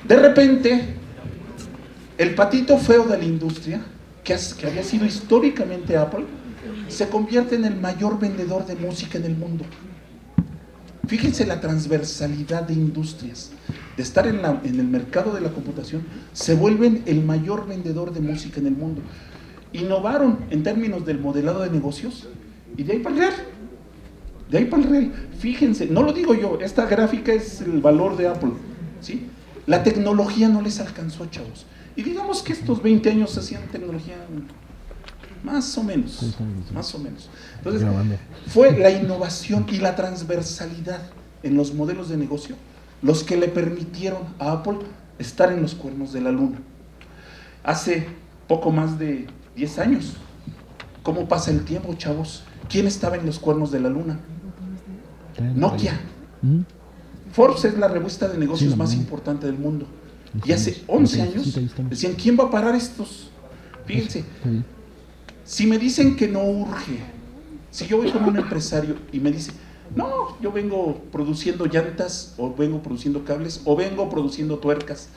[SPEAKER 2] De repente, el patito feo de la industria, que había sido históricamente Apple, se convierte en el mayor vendedor de música en el mundo. Fíjense la transversalidad de industrias. De estar en el mercado de la computación, se vuelven el mayor vendedor de música en el mundo. Innovaron en términos del modelado de negocios, y de ahí para el real. Fíjense, no lo digo yo, esta gráfica es el valor de Apple, ¿sí? La tecnología no les alcanzó, chavos. Y digamos que estos 20 años hacían tecnología más o menos. Entonces, fue la innovación y la transversalidad en los modelos de negocio los que le permitieron a Apple estar en los cuernos de la luna. Hace poco más de 10 años. ¿Cómo pasa el tiempo, chavos? ¿Quién estaba en los cuernos de la luna? Nokia. Forbes es la revista de negocios más importante del mundo. Y hace 11 años decían, ¿quién va a parar estos? Fíjense, si me dicen que no urge, si yo voy con un empresario y me dice, no, yo vengo produciendo llantas, o vengo produciendo cables, o vengo produciendo tuercas,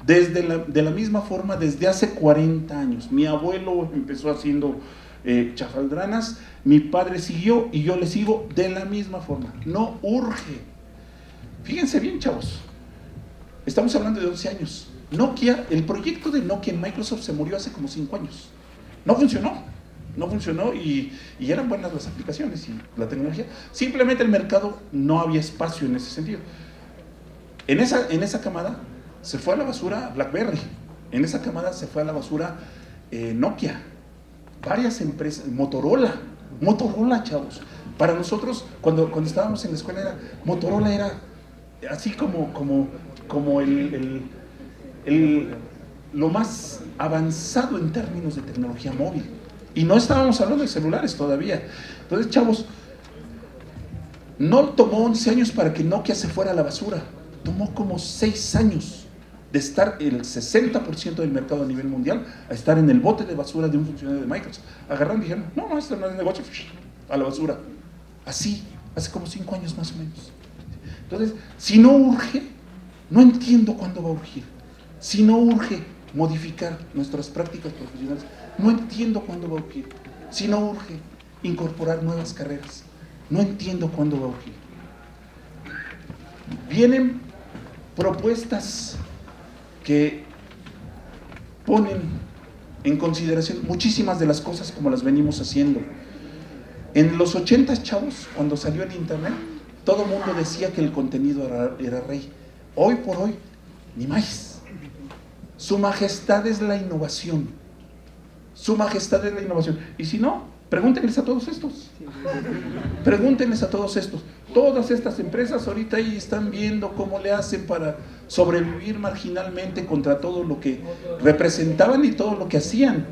[SPEAKER 2] de la misma forma desde hace 40 años. Mi abuelo empezó haciendo chafaldranas, mi padre siguió y yo le sigo de la misma forma. No urge. Fíjense bien, chavos. Estamos hablando de 11 años. Nokia, el proyecto de Nokia en Microsoft se murió hace como 5 años. No funcionó y eran buenas las aplicaciones y la tecnología. Simplemente el mercado no había espacio en ese sentido. En esa camada se fue a la basura BlackBerry. En esa camada se fue a la basura Nokia. Varias empresas, Motorola, chavos. Para nosotros, cuando estábamos en la escuela, Motorola era así como lo más avanzado en términos de tecnología móvil. Y no estábamos hablando de celulares todavía. Entonces, chavos, no tomó 11 años para que Nokia se fuera a la basura. Tomó como 6 años de estar el 60% del mercado a nivel mundial a estar en el bote de basura de un funcionario de Microsoft. Agarraron y dijeron, no, esto no es negocio, a la basura. Así, hace como 5 años más o menos. Entonces, si no urge, no entiendo cuándo va a urgir. Si no urge modificar nuestras prácticas profesionales, no entiendo cuándo va a urgir. Si no urge incorporar nuevas carreras, no entiendo cuándo va a urgir. Vienen propuestas que ponen en consideración muchísimas de las cosas como las venimos haciendo. En los 80, chavos, cuando salió el internet, todo el mundo decía que el contenido era rey. Hoy por hoy, ni más. Su majestad es la innovación. Su majestad es la innovación. Y si no, pregúntenles a todos estos. Pregúntenles a todos estos. Todas estas empresas ahorita ahí están viendo cómo le hacen para sobrevivir marginalmente contra todo lo que representaban y todo lo que hacían.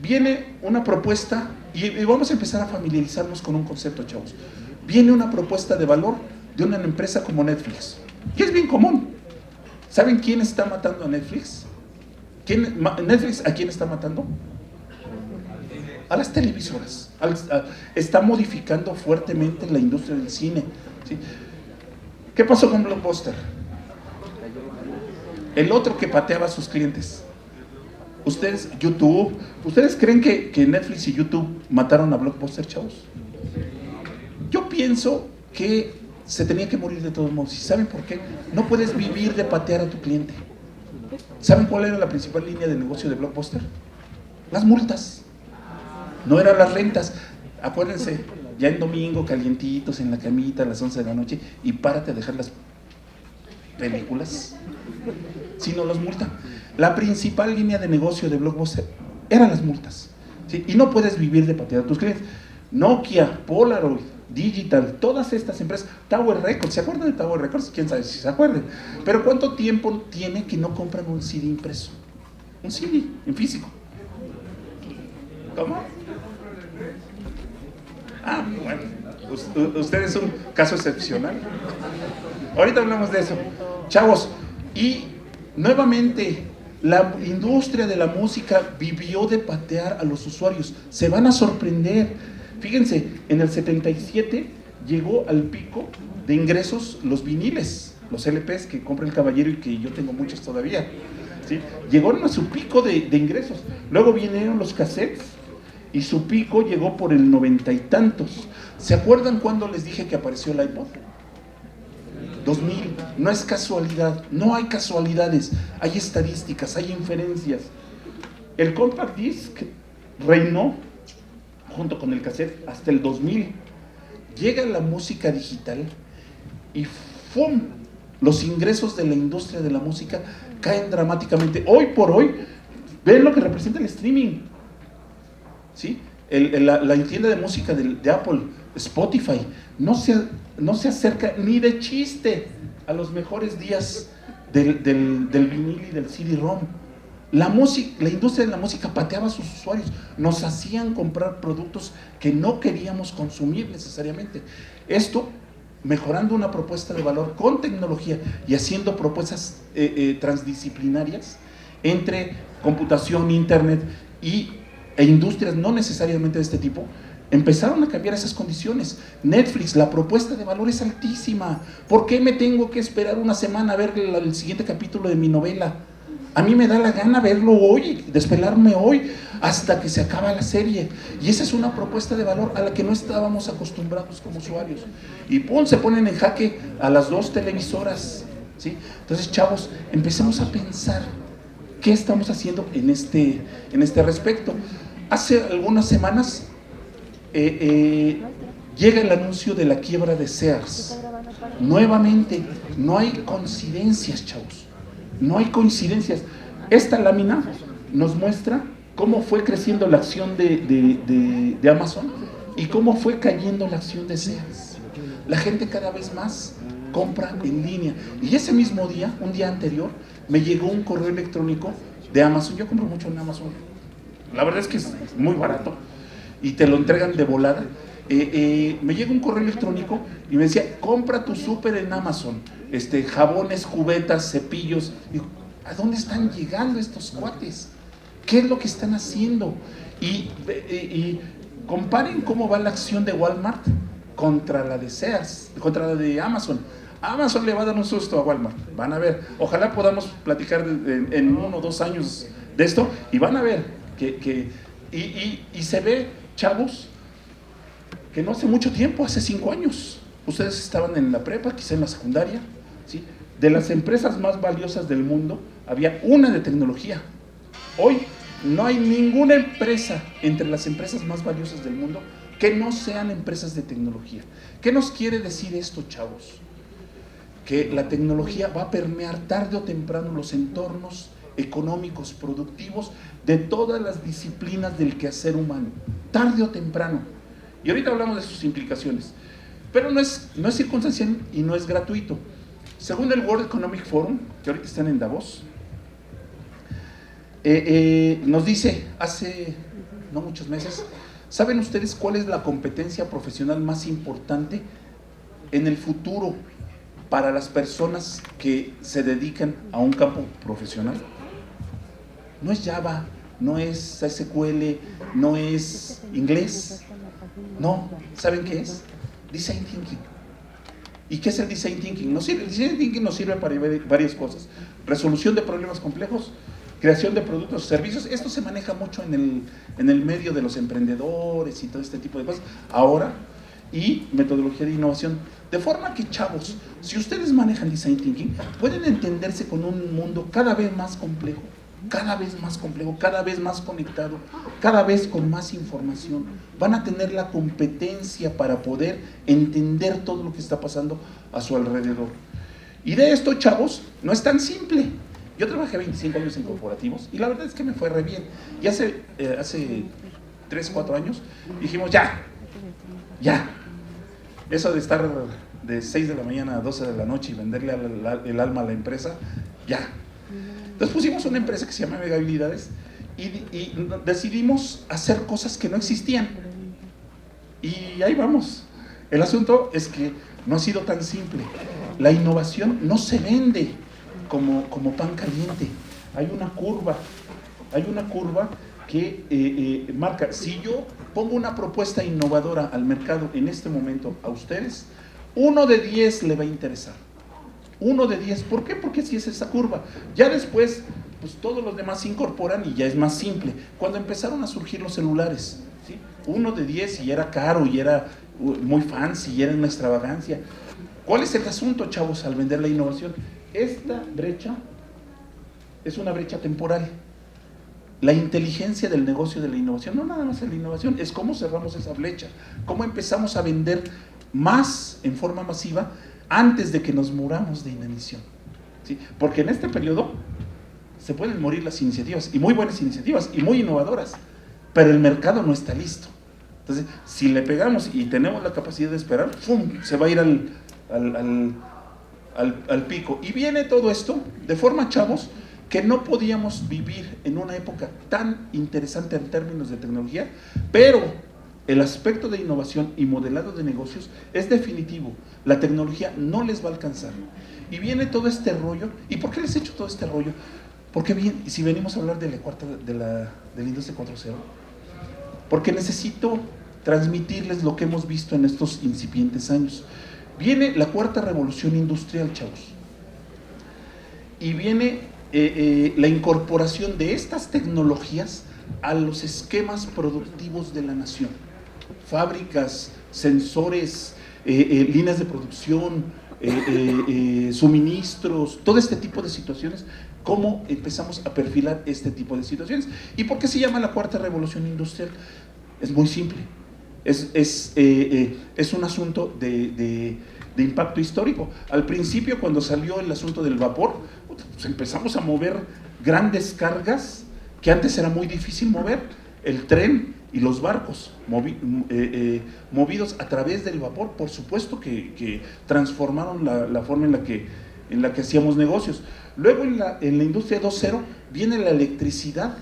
[SPEAKER 2] Viene una propuesta, y vamos a empezar a familiarizarnos con un concepto, chavos. Viene una propuesta de valor de una empresa como Netflix, que es bien común. ¿Saben quién está matando a Netflix? ¿Netflix a quién está matando? A las televisoras. Está modificando fuertemente la industria del cine, ¿sí? ¿Qué pasó con Blockbuster? El otro que pateaba a sus clientes. Ustedes, YouTube, ¿ustedes creen que Netflix y YouTube mataron a Blockbuster, chavos? Yo pienso que se tenía que morir de todos modos. ¿Y saben por qué? No puedes vivir de patear a tu cliente. ¿Saben cuál era la principal línea de negocio de Blockbuster? Las multas. No eran las rentas. Acuérdense, ya en domingo, calientitos en la camita a las 11 de la noche, y párate a dejar las películas. Si no, los multan. La principal línea de negocio de Blockbuster eran las multas, ¿sí? Y no puedes vivir de patear a tus clientes. Nokia, Polaroid, Digital, todas estas empresas, Tower Records, ¿se acuerdan de Tower Records? Quién sabe si se acuerdan. Pero ¿cuánto tiempo tiene que no compran un CD impreso? Un CD en físico. ¿Cómo? Ah, bueno, usted es un caso excepcional. Ahorita hablamos de eso. Chavos, y nuevamente la industria de la música vivió de patear a los usuarios. Se van a sorprender. Fíjense, en el 77 llegó al pico de ingresos los viniles, los LPs que compra el caballero y que yo tengo muchos todavía, ¿sí? Llegaron a su pico de ingresos. Luego vinieron los cassettes y su pico llegó por el 90 y tantos. ¿Se acuerdan cuando les dije que apareció el iPod? 2000. No es casualidad, no hay casualidades, hay estadísticas, hay inferencias. El compact disc reinó junto con el cassette hasta el 2000. Llega la música digital y ¡fum! Los ingresos de la industria de la música caen dramáticamente. Hoy por hoy, ven lo que representa el streaming. ¿sí? La tienda de música de Apple, Spotify, no se acerca ni de chiste a los mejores días del vinil y del CD-ROM. La industria de la música pateaba a sus usuarios, nos hacían comprar productos que no queríamos consumir necesariamente. Esto mejorando una propuesta de valor con tecnología y haciendo propuestas transdisciplinarias entre computación, internet e industrias no necesariamente de este tipo, empezaron a cambiar esas condiciones. Netflix, la propuesta de valor es altísima. ¿Por qué me tengo que esperar una semana a ver el siguiente capítulo de mi novela? A mí me da la gana verlo hoy, desvelarme hoy hasta que se acaba la serie. Y esa es una propuesta de valor a la que no estábamos acostumbrados como usuarios. Y ¡pum!, se ponen en jaque a las 2 televisoras, ¿sí? Entonces, chavos, empecemos a pensar qué estamos haciendo en este respecto. Hace algunas semanas llega el anuncio de la quiebra de Sears. Nuevamente, no hay coincidencias, chavos. No hay coincidencias. Esta lámina nos muestra cómo fue creciendo la acción de Amazon y cómo fue cayendo la acción de Sears. La gente cada vez más compra en línea. Y ese mismo día, un día anterior, me llegó un correo electrónico de Amazon. Yo compro mucho en Amazon. La verdad es que es muy barato y te lo entregan de volada. Me llega un correo electrónico y me decía, compra tu súper en Amazon, jabones, cubetas, cepillos. Digo, ¿a dónde están llegando estos cuates? ¿Qué es lo que están haciendo? Y comparen cómo va la acción de Walmart contra la de Sears, contra la de Amazon. Amazon le va a dar un susto a Walmart, van a ver. Ojalá podamos platicar en 1 o 2 años de esto y van a ver y se ve, chavos, que no hace mucho tiempo, hace 5 años, ustedes estaban en la prepa, quizá en la secundaria, ¿sí? De las empresas más valiosas del mundo, había una de tecnología. Hoy no hay ninguna empresa entre las empresas más valiosas del mundo que no sean empresas de tecnología. ¿Qué nos quiere decir esto, chavos? Que la tecnología va a permear tarde o temprano los entornos económicos, productivos, de todas las disciplinas del quehacer humano, tarde o temprano. Y ahorita hablamos de sus implicaciones, pero no es circunstancial y no es gratuito. Según el World Economic Forum, que ahorita están en Davos, nos dice hace no muchos meses, ¿saben ustedes cuál es la competencia profesional más importante en el futuro para las personas que se dedican a un campo profesional? No es Java, no es SQL, no es inglés. No, ¿saben qué es? Design Thinking. ¿Y qué es el Design Thinking? El Design Thinking nos sirve para varias cosas. Resolución de problemas complejos, creación de productos o servicios. Esto se maneja mucho en el medio de los emprendedores y todo este tipo de cosas. Ahora, y metodología de innovación. De forma que, chavos, si ustedes manejan Design Thinking, pueden entenderse con un mundo cada vez más complejo, cada vez más conectado, cada vez con más información. Van a tener la competencia para poder entender todo lo que está pasando a su alrededor. Y de esto, chavos, no es tan simple. Yo trabajé 25 años en corporativos y la verdad es que me fue re bien. Y hace 3, 4 años dijimos, ya. Eso de estar de 6 de la mañana a 12 de la noche y venderle el alma a la empresa, ya. Entonces pusimos una empresa que se llama Mega Habilidades y decidimos hacer cosas que no existían. Y ahí vamos. El asunto es que no ha sido tan simple. La innovación no se vende como pan caliente. Hay una curva que marca. Si yo pongo una propuesta innovadora al mercado en este momento a ustedes, 1 de 10 le va a interesar. 1 de 10. ¿Por qué? Porque así es esa curva. Ya después, pues todos los demás se incorporan y ya es más simple. Cuando empezaron a surgir los celulares, ¿sí? 1 de 10 y era caro y era muy fancy y era una extravagancia. ¿Cuál es el asunto, chavos, al vender la innovación? Esta brecha es una brecha temporal. La inteligencia del negocio de la innovación, no nada más es la innovación, es cómo cerramos esa brecha, cómo empezamos a vender más en forma masiva antes de que nos muramos de inanición, ¿sí? Porque en este periodo se pueden morir las iniciativas, y muy buenas iniciativas, y muy innovadoras, pero el mercado no está listo. Entonces, si le pegamos y tenemos la capacidad de esperar, ¡fum!, se va a ir al pico. Y viene todo esto de forma, chavos, que no podíamos vivir en una época tan interesante en términos de tecnología, pero el aspecto de innovación y modelado de negocios es definitivo. La tecnología no les va a alcanzar. Y viene todo este rollo. ¿Y por qué les he hecho todo este rollo? Porque bien, si venimos a hablar de la industria 4.0, porque necesito transmitirles lo que hemos visto en estos incipientes años. Viene la cuarta revolución industrial, chavos, y viene la incorporación de estas tecnologías a los esquemas productivos de la nación. Fábricas, sensores, líneas de producción, suministros, todo este tipo de situaciones. ¿Cómo empezamos a perfilar este tipo de situaciones? ¿Y por qué se llama la cuarta revolución industrial? Es muy simple. Es un asunto de impacto histórico. Al principio, cuando salió el asunto del vapor, pues empezamos a mover grandes cargas que antes era muy difícil mover. El tren y los barcos movidos a través del vapor, por supuesto que transformaron la forma en la que hacíamos negocios. Luego en la industria 2.0 viene la electricidad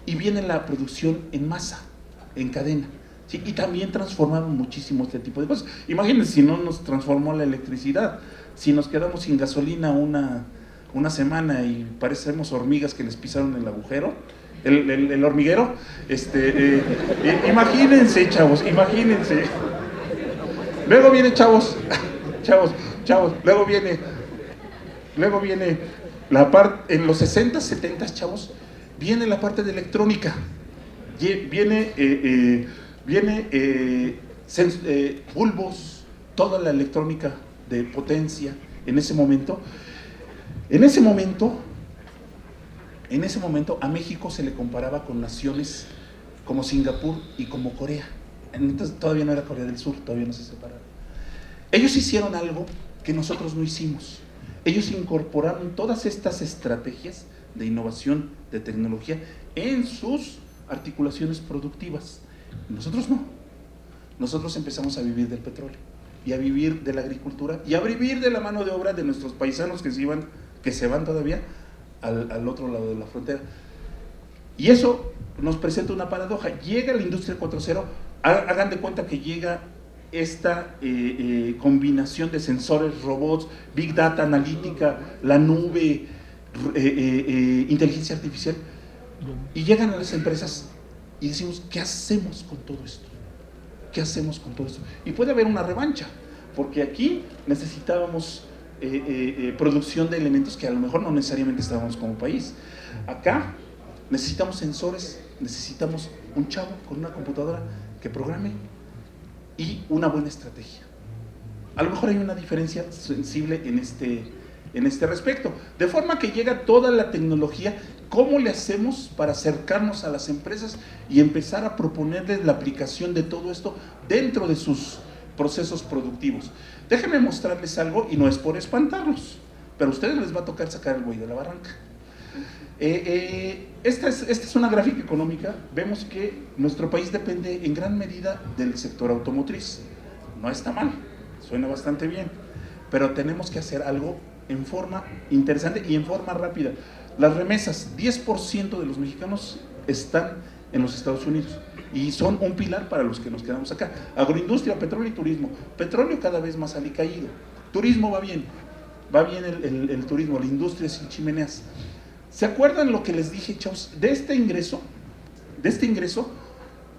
[SPEAKER 2] y viene la producción en masa, en cadena. ¿Sí? Y también transformaron muchísimo este tipo de cosas. Imagínense si no nos transformó la electricidad, si nos quedamos sin gasolina una semana y parecemos hormigas que les pisaron el agujero, el hormiguero, imagínense, chavos, imagínense. Luego viene, chavos, luego viene la parte, en los 60, 70, chavos, viene la parte de electrónica, viene bulbos, toda la electrónica de potencia en ese momento. En ese momento a México se le comparaba con naciones como Singapur y como Corea. Entonces todavía no era Corea del Sur, todavía no se separaron. Ellos hicieron algo que nosotros no hicimos. Ellos incorporaron todas estas estrategias de innovación, de tecnología, en sus articulaciones productivas. Nosotros no. Nosotros empezamos a vivir del petróleo y a vivir de la agricultura y a vivir de la mano de obra de nuestros paisanos que se van todavía al otro lado de la frontera. Y eso nos presenta una paradoja. Llega la industria 4.0, hagan de cuenta que llega esta combinación de sensores, robots, big data, analítica, la nube, inteligencia artificial, y llegan a las empresas y decimos, ¿qué hacemos con todo esto? ¿Qué hacemos con todo esto? Y puede haber una revancha, porque aquí necesitábamos producción de elementos que a lo mejor no necesariamente estábamos como país. Acá necesitamos sensores, necesitamos un chavo con una computadora que programe y una buena estrategia. A lo mejor hay una diferencia sensible en este respecto, de forma que llega toda la tecnología. ¿Cómo le hacemos para acercarnos a las empresas y empezar a proponerles la aplicación de todo esto dentro de sus procesos productivos? Déjenme mostrarles algo, y no es por espantarlos, pero a ustedes les va a tocar sacar el buey de la barranca. Esta es una gráfica económica. Vemos que nuestro país depende en gran medida del sector automotriz. No está mal, suena bastante bien, pero tenemos que hacer algo en forma interesante y en forma rápida. Las remesas, 10% de los mexicanos están en los Estados Unidos y son un pilar para los que nos quedamos acá. Agroindustria, petróleo y turismo. Petróleo cada vez más alicaído. Turismo va bien el turismo, la industria sin chimeneas. ¿Se acuerdan lo que les dije, chavos? De este ingreso,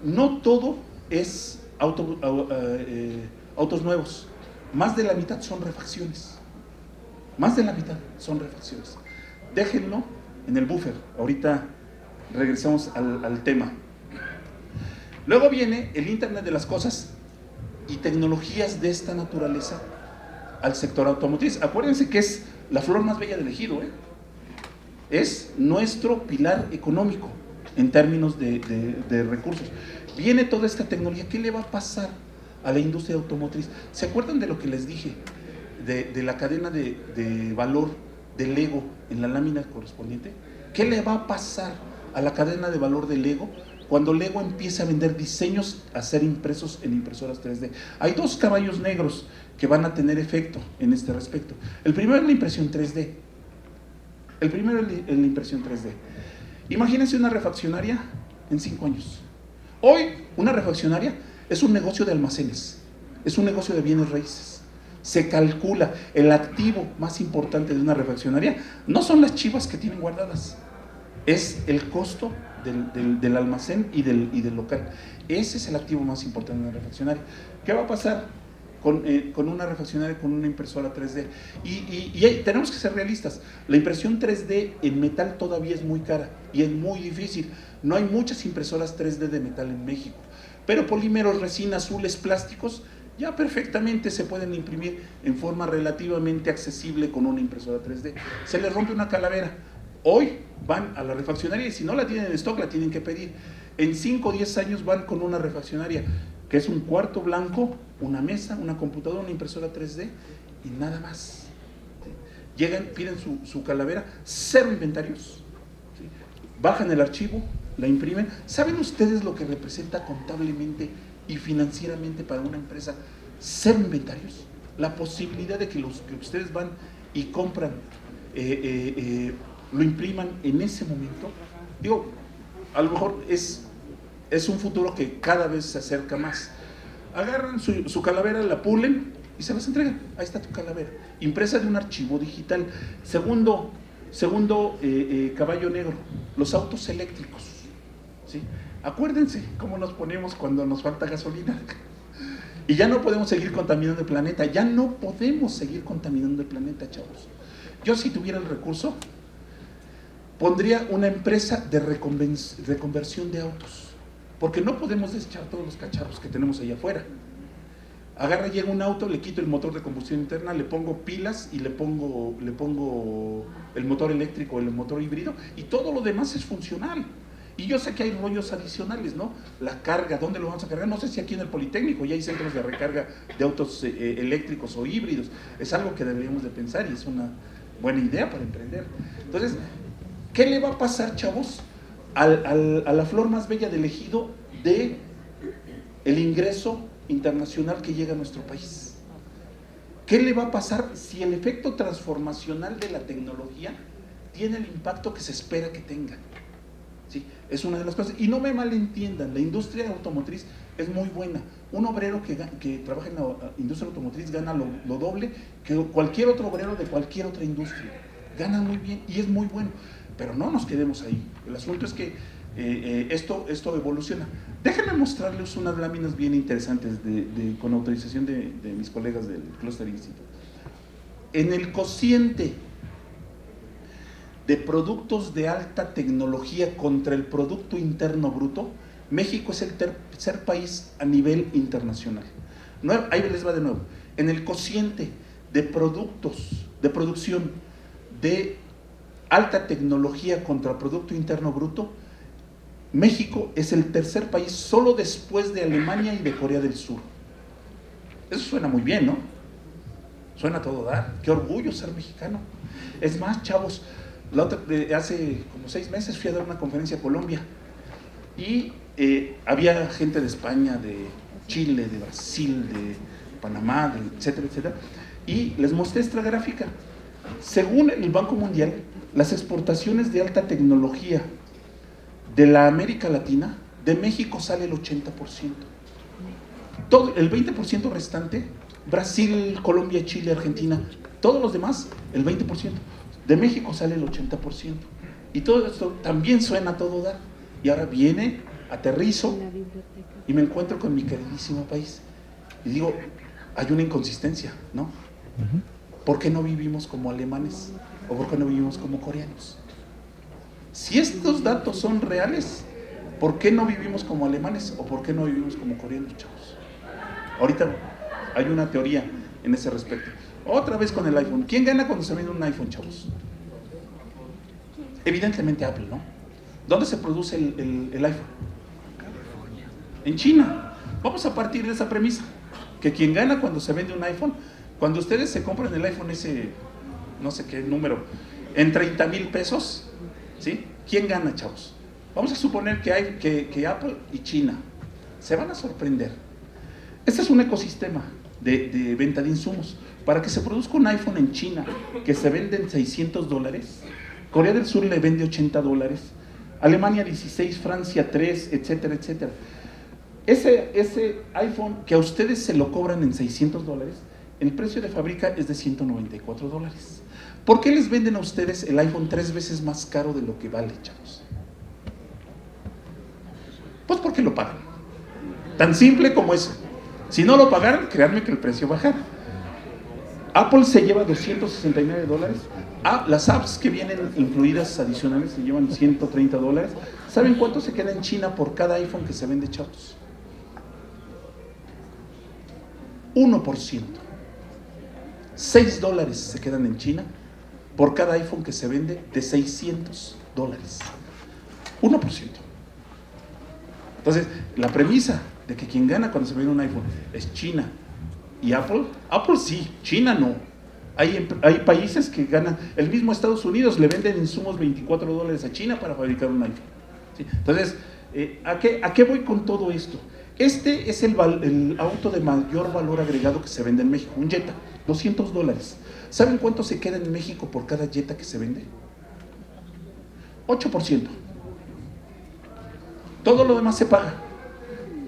[SPEAKER 2] no todo es autos nuevos. Más de la mitad son refacciones. Déjenlo en el buffer. Ahorita regresamos al tema. Luego viene el Internet de las Cosas y tecnologías de esta naturaleza al sector automotriz. Acuérdense que es la flor más bella del ejido, es nuestro pilar económico en términos de recursos. Viene toda esta tecnología. ¿Qué le va a pasar a la industria automotriz? ¿Se acuerdan de lo que les dije? De la cadena de valor del Lego en la lámina correspondiente. ¿Qué le va a pasar a la cadena de valor del Lego cuando Lego empieza a vender diseños a ser impresos en impresoras 3D. Hay dos caballos negros que van a tener efecto en este respecto. El primero es la impresión 3D. El primero es la impresión 3D. Imagínense una refaccionaria en 5 años. Hoy, una refaccionaria es un negocio de almacenes, es un negocio de bienes raíces. Se calcula el activo más importante de una refaccionaria, no son las chivas que tienen guardadas, es el costo del almacén y del local. Ese es el activo más importante de una refaccionaria. ¿Qué va a pasar con una refaccionaria, con una impresora 3D? Y tenemos que ser realistas. La impresión 3D en metal todavía es muy cara y es muy difícil. No hay muchas impresoras 3D de metal en México, pero polímeros, resina, azules, plásticos ya perfectamente se pueden imprimir en forma relativamente accesible con una impresora 3D. Se les rompe una calavera, hoy van a la refaccionaria y si no la tienen en stock la tienen que pedir. En 5 o 10 años van con una refaccionaria que es un cuarto blanco, una mesa, una computadora, una impresora 3D y nada más. Llegan, piden su calavera, 0 inventarios, ¿sí? Bajan el archivo, la imprimen. ¿Saben ustedes lo que representa contablemente y financieramente para una empresa 0 inventarios? La posibilidad de que que ustedes van y compran, lo impriman en ese momento. Digo, a lo mejor es un futuro que cada vez se acerca más. Agarran su calavera, la pulen y se las entregan. Ahí está tu calavera, impresa de un archivo digital. Segundo caballo negro, los autos eléctricos, ¿sí? Acuérdense cómo nos ponemos cuando nos falta gasolina. Y ya no podemos seguir contaminando el planeta, ya no podemos seguir contaminando el planeta, chavos. Yo si tuviera el recurso, pondría una empresa de reconversión de autos, porque no podemos desechar todos los cacharros que tenemos allá afuera. Agarra, llega un auto, le quito el motor de combustión interna, le pongo pilas y le pongo el motor eléctrico, el motor híbrido, y todo lo demás es funcional. Y yo sé que hay rollos adicionales, ¿no? La carga, ¿dónde lo vamos a cargar? No sé si aquí en el Politécnico ya hay centros de recarga de autos eléctricos o híbridos. Es algo que deberíamos de pensar y es una buena idea para emprender. Entonces, ¿qué le va a pasar, chavos, a la flor más bella del ejido de el ingreso internacional que llega a nuestro país? ¿Qué le va a pasar si el efecto transformacional de la tecnología tiene el impacto que se espera que tenga? ¿Sí? Es una de las cosas. Y no me malentiendan, la industria automotriz es muy buena. Un obrero que trabaja en la industria automotriz gana lo doble que cualquier otro obrero de cualquier otra industria. Gana muy bien y es muy bueno. Pero no nos quedemos ahí. El asunto es que esto evoluciona. Déjenme mostrarles unas láminas bien interesantes con autorización de mis colegas del Cluster Institute. En el cociente de productos de alta tecnología contra el Producto Interno Bruto, México es el tercer país a nivel internacional. Ahí les va de nuevo. En el cociente de productos, de producción de alta tecnología contra Producto Interno Bruto, México es el tercer país solo después de Alemania y de Corea del Sur. Eso suena muy bien, ¿no? Suena a todo dar. Qué orgullo ser mexicano. Es más, chavos, hace como 6 meses fui a dar una conferencia a Colombia y había gente de España, de Chile, de Brasil, de Panamá, etcétera, etcétera, y les mostré esta gráfica. Según el Banco Mundial, las exportaciones de alta tecnología de la América Latina, de México sale el 80%. Todo el 20% restante, Brasil, Colombia, Chile, Argentina, todos los demás, el 20%. De México sale el 80%. Y todo esto también suena a todo dar. Y ahora viene, aterrizo y me encuentro con mi queridísimo país. Y digo, hay una inconsistencia, ¿no? ¿Por qué no vivimos como alemanes? ¿O por qué no vivimos como coreanos? Si estos datos son reales, ¿por qué no vivimos como alemanes? ¿O por qué no vivimos como coreanos, chavos? Ahorita hay una teoría en ese respecto. Otra vez con el iPhone. ¿Quién gana cuando se vende un iPhone, chavos? Evidentemente Apple, ¿no? ¿Dónde se produce el iPhone? En China. Vamos a partir de esa premisa, que quien gana cuando se vende un iPhone, cuando ustedes se compran el iPhone ese, no sé qué número, en 30,000 pesos, ¿sí? ¿Quién gana, chavos? Vamos a suponer que Apple y China se van a sorprender. Este es un ecosistema de venta de insumos. Para que se produzca un iPhone en China que se vende en $600, Corea del Sur le vende $80, Alemania 16, Francia 3, etcétera, etcétera. Ese iPhone que a ustedes se lo cobran en $600, el precio de fábrica es de $194. ¿Por qué les venden a ustedes el iPhone 3 veces más caro de lo que vale, chavos? Pues porque lo pagan. Tan simple como eso. Si no lo pagaran, créanme que el precio bajará. Apple se lleva $269. Las apps que vienen incluidas adicionales se llevan $130. ¿Saben cuánto se queda en China por cada iPhone que se vende, chavos? 1%. $6 se quedan en China por cada iPhone que se vende de $600. 1%. Entonces, la premisa de que quien gana cuando se vende un iPhone es China y Apple sí, China no. Hay países que ganan, el mismo Estados Unidos le venden insumos $24 a China para fabricar un iPhone. ¿Sí? Entonces, ¿a qué voy con todo esto? Este es el auto de mayor valor agregado que se vende en México, un Jetta, $200. ¿Saben cuánto se queda en México por cada Jetta que se vende? 8%. Todo lo demás se paga.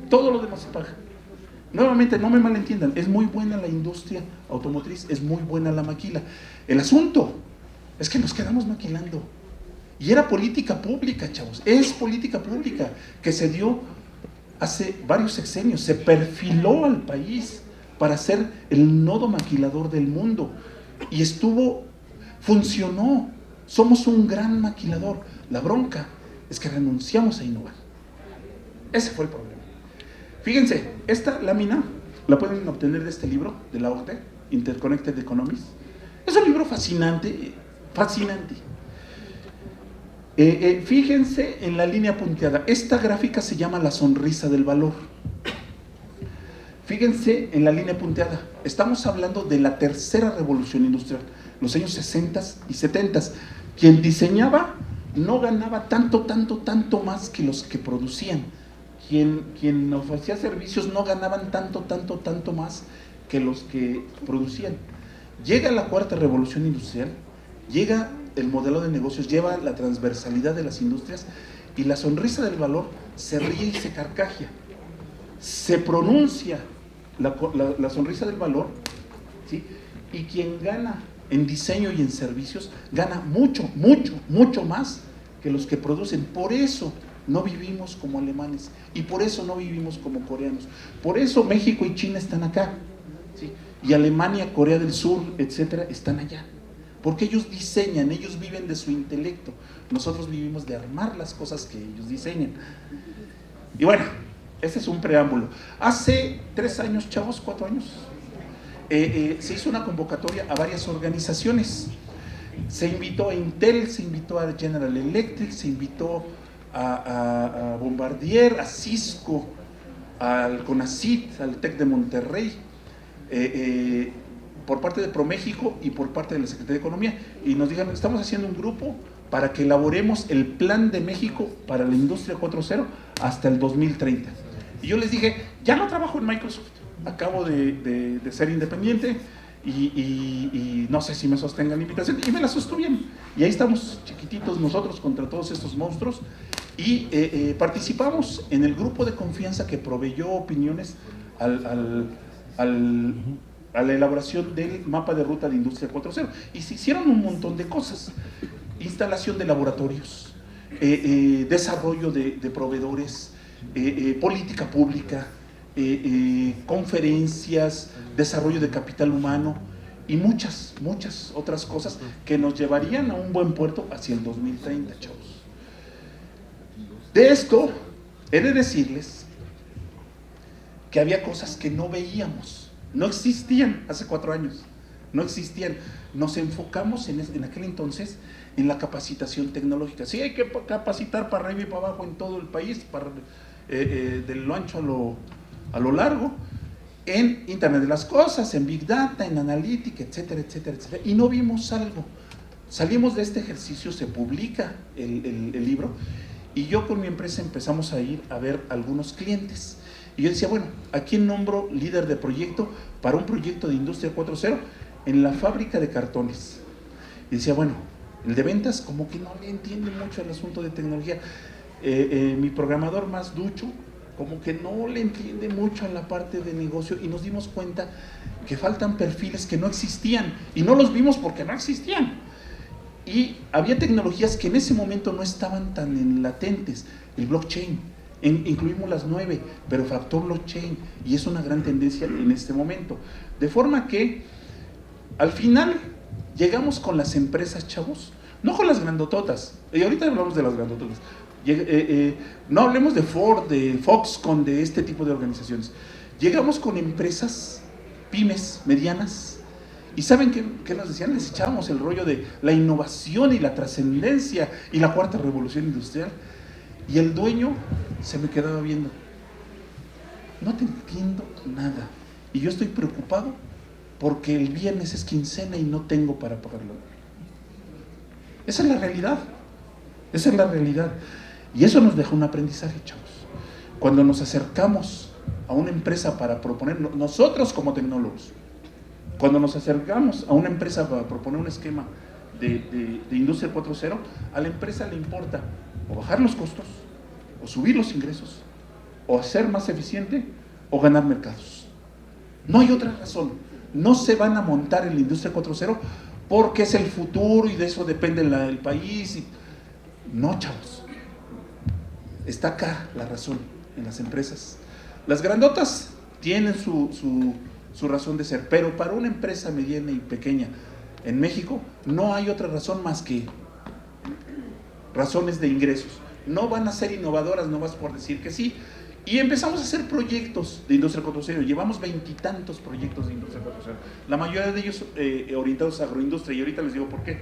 [SPEAKER 2] Todo lo demás se paga. Nuevamente, no me malentiendan, es muy buena la industria automotriz, es muy buena la maquila. El asunto es que nos quedamos maquilando. Y era política pública, chavos, es política pública que se dio hace varios sexenios, se perfiló al país para ser el nodo maquilador del mundo. Y funcionó, somos un gran maquilador. La bronca es que renunciamos a innovar. Ese fue el problema. Fíjense, esta lámina la pueden obtener de este libro, de la OCDE, Interconnected Economies. Es un libro fascinante, fascinante. Fíjense en la línea punteada. Esta gráfica se llama la sonrisa del valor. Fíjense en la línea punteada. Estamos hablando de la tercera revolución industrial, los años 60 y 70. Quien diseñaba no ganaba tanto más que los que producían. Quien ofrecía servicios no ganaban tanto más que los que producían. Llega la cuarta revolución industrial, llega el modelo de negocios, lleva la transversalidad de las industrias y la sonrisa del valor se ríe y se carcajea. Se pronuncia la sonrisa del valor, ¿sí? Y quien gana en diseño y en servicios gana mucho más que los que producen. Por eso no vivimos como alemanes y por eso no vivimos como coreanos. Por eso México y China están acá, ¿sí? Y Alemania, Corea del Sur, etcétera, están allá. Porque ellos diseñan, ellos viven de su intelecto. Nosotros vivimos de armar las cosas que ellos diseñan. Y bueno, ese es un preámbulo. Hace 3 años, chavos, 4 años, se hizo una convocatoria a varias organizaciones. Se invitó a Intel, se invitó a General Electric, se invitó a Bombardier, a Cisco, al CONACYT, al TEC de Monterrey, por parte de ProMéxico y por parte de la Secretaría de Economía, y nos dijeron, estamos haciendo un grupo para que elaboremos el plan de México para la industria 4.0 hasta el 2030. Y yo les dije, ya no trabajo en Microsoft, acabo de ser independiente y no sé si me sostengan la invitación, y me la sostuvieron. Y ahí estamos chiquititos nosotros contra todos estos monstruos, y participamos en el grupo de confianza que proveyó opiniones a la elaboración del mapa de ruta de Industria 4.0, y se hicieron un montón de cosas: instalación de laboratorios, desarrollo de proveedores, política pública, conferencias, desarrollo de capital humano y muchas otras cosas que nos llevarían a un buen puerto hacia el 2030, chavos. De esto he de decirles que había cosas que no veíamos, no existían hace 4 años, no existían. Nos enfocamos en aquel entonces en la capacitación tecnológica. Sí, hay que capacitar para arriba y para abajo en todo el país, de lo ancho a lo largo, en Internet de las Cosas, en Big Data, en Analítica, etcétera, etcétera, etcétera. Y no vimos algo. Salimos de este ejercicio, se publica el libro, Y yo con mi empresa empezamos a ir a ver algunos clientes. Y yo decía, bueno, ¿a quién nombro líder de proyecto para un proyecto de Industria 4.0 en la fábrica de cartones? Y decía, bueno, el de ventas como que no le entiende mucho al asunto de tecnología. Mi programador más ducho como que no le entiende mucho a la parte de negocio, y nos dimos cuenta que faltan perfiles que no existían, y no los vimos porque no existían. Y había tecnologías que en ese momento no estaban tan latentes. El blockchain, incluimos las 9, pero faltó blockchain, y es una gran tendencia en este momento. De forma que al final llegamos con las empresas, chavos, no con las grandototas, y ahorita hablamos de las grandototas. No hablemos de Ford, de Foxconn, de este tipo de organizaciones. Llegamos con empresas, pymes, medianas, y ¿saben qué nos decían? Les echábamos el rollo de la innovación y la trascendencia y la cuarta revolución industrial, y el dueño se me quedaba viendo. No te entiendo nada, y yo estoy preocupado porque el viernes es quincena y no tengo para pagarlo. Esa es la realidad, esa es la realidad. Y eso nos dejó un aprendizaje, chavos. Cuando nos acercamos a una empresa para proponer, nosotros como tecnólogos, cuando nos acercamos a una empresa para proponer un esquema de Industria 4.0, a la empresa le importa o bajar los costos, o subir los ingresos, o hacer más eficiente, o ganar mercados. No hay otra razón. No se van a montar en la Industria 4.0 porque es el futuro y de eso depende el país. No, chavos. Está acá la razón, en las empresas. Las grandotas tienen su razón de ser, pero para una empresa mediana y pequeña en México no hay otra razón más que razones de ingresos. No van a ser innovadoras, no vas por decir que sí. Y empezamos a hacer proyectos de Industria 4.0. Llevamos 20 y tantos proyectos de Industria 4.0. La mayoría de ellos orientados a agroindustria, y ahorita les digo por qué.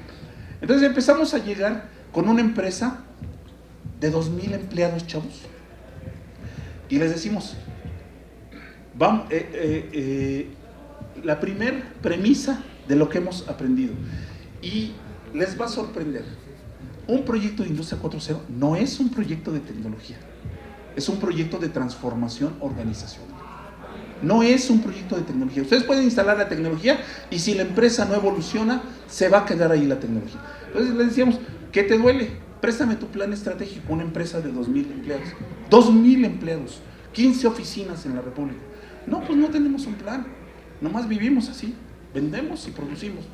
[SPEAKER 2] Entonces empezamos a llegar con una empresa de 2,000 empleados, chavos, y les decimos, vamos, la primer premisa de lo que hemos aprendido, y les va a sorprender, un proyecto de Industria 4.0 no es un proyecto de tecnología, es un proyecto de transformación organizacional. No es un proyecto de tecnología. Ustedes pueden instalar la tecnología y si la empresa no evoluciona, se va a quedar ahí la tecnología. Entonces les decíamos, ¿qué te duele? Préstame tu plan estratégico. Una empresa de 2,000 empleados. 2,000 empleados. 15 oficinas en la República. No, pues no tenemos un plan. Nomás vivimos así. Vendemos y producimos.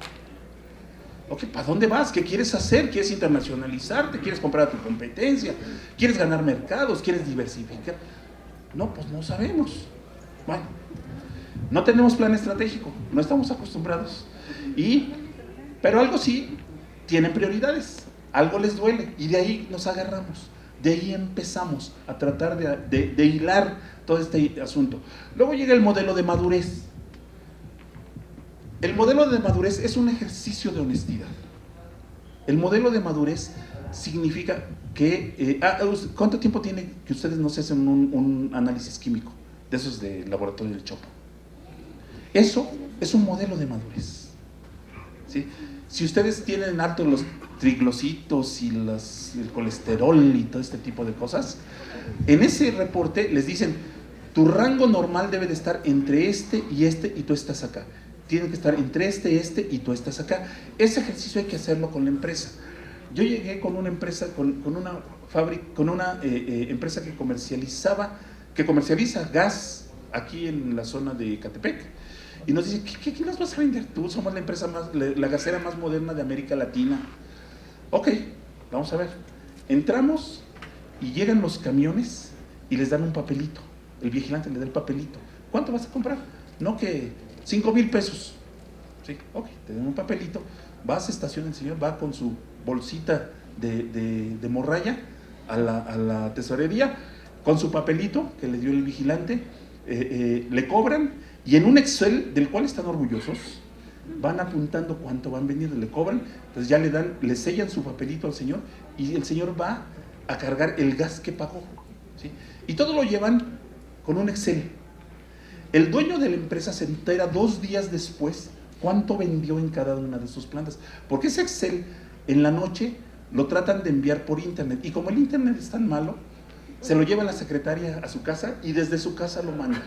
[SPEAKER 2] Ok, ¿para dónde vas? ¿Qué quieres hacer? ¿Quieres internacionalizarte? ¿Quieres comprar a tu competencia? ¿Quieres ganar mercados? ¿Quieres diversificar? No, pues no sabemos. Bueno, no tenemos plan estratégico, no estamos acostumbrados. Pero algo sí, tienen prioridades, algo les duele, y de ahí nos agarramos. De ahí empezamos a tratar de hilar todo este asunto. Luego llega el modelo de madurez. El modelo de madurez es un ejercicio de honestidad. El modelo de madurez significa que... ¿cuánto tiempo tiene que ustedes no se hacen un análisis químico? De esos del laboratorio del Chopo. Eso es un modelo de madurez. ¿Sí? Si ustedes tienen altos los triglocitos y el colesterol y todo este tipo de cosas, en ese reporte les dicen, tu rango normal debe de estar entre este, y tú estás acá. Tiene que estar entre este, y tú estás acá. Ese ejercicio hay que hacerlo con la empresa. Yo llegué con una empresa, con una fábrica, con una empresa que comercializa gas aquí en la zona de Catepec, y nos dice, ¿qué nos vas a vender tú? Somos la empresa la gasera más moderna de América Latina. Ok, vamos a ver. Entramos y llegan los camiones y les dan un papelito. El vigilante le da el papelito. ¿Cuánto vas a comprar? No, que 5,000 pesos. Sí, ok, te dan un papelito. Vas, estaciona el señor, va con su bolsita de morralla a la tesorería, con su papelito que le dio el vigilante, le cobran, y en un Excel del cual están orgullosos, van apuntando cuánto van vendiendo, le cobran, entonces ya le sellan su papelito al señor, y el señor va a cargar el gas que pagó, ¿sí? Y todo lo llevan con un Excel. El dueño de la empresa se entera 2 días después cuánto vendió en cada una de sus plantas, porque ese Excel en la noche lo tratan de enviar por internet. Y como el internet es tan malo, se lo lleva la secretaria a su casa y desde su casa lo manda.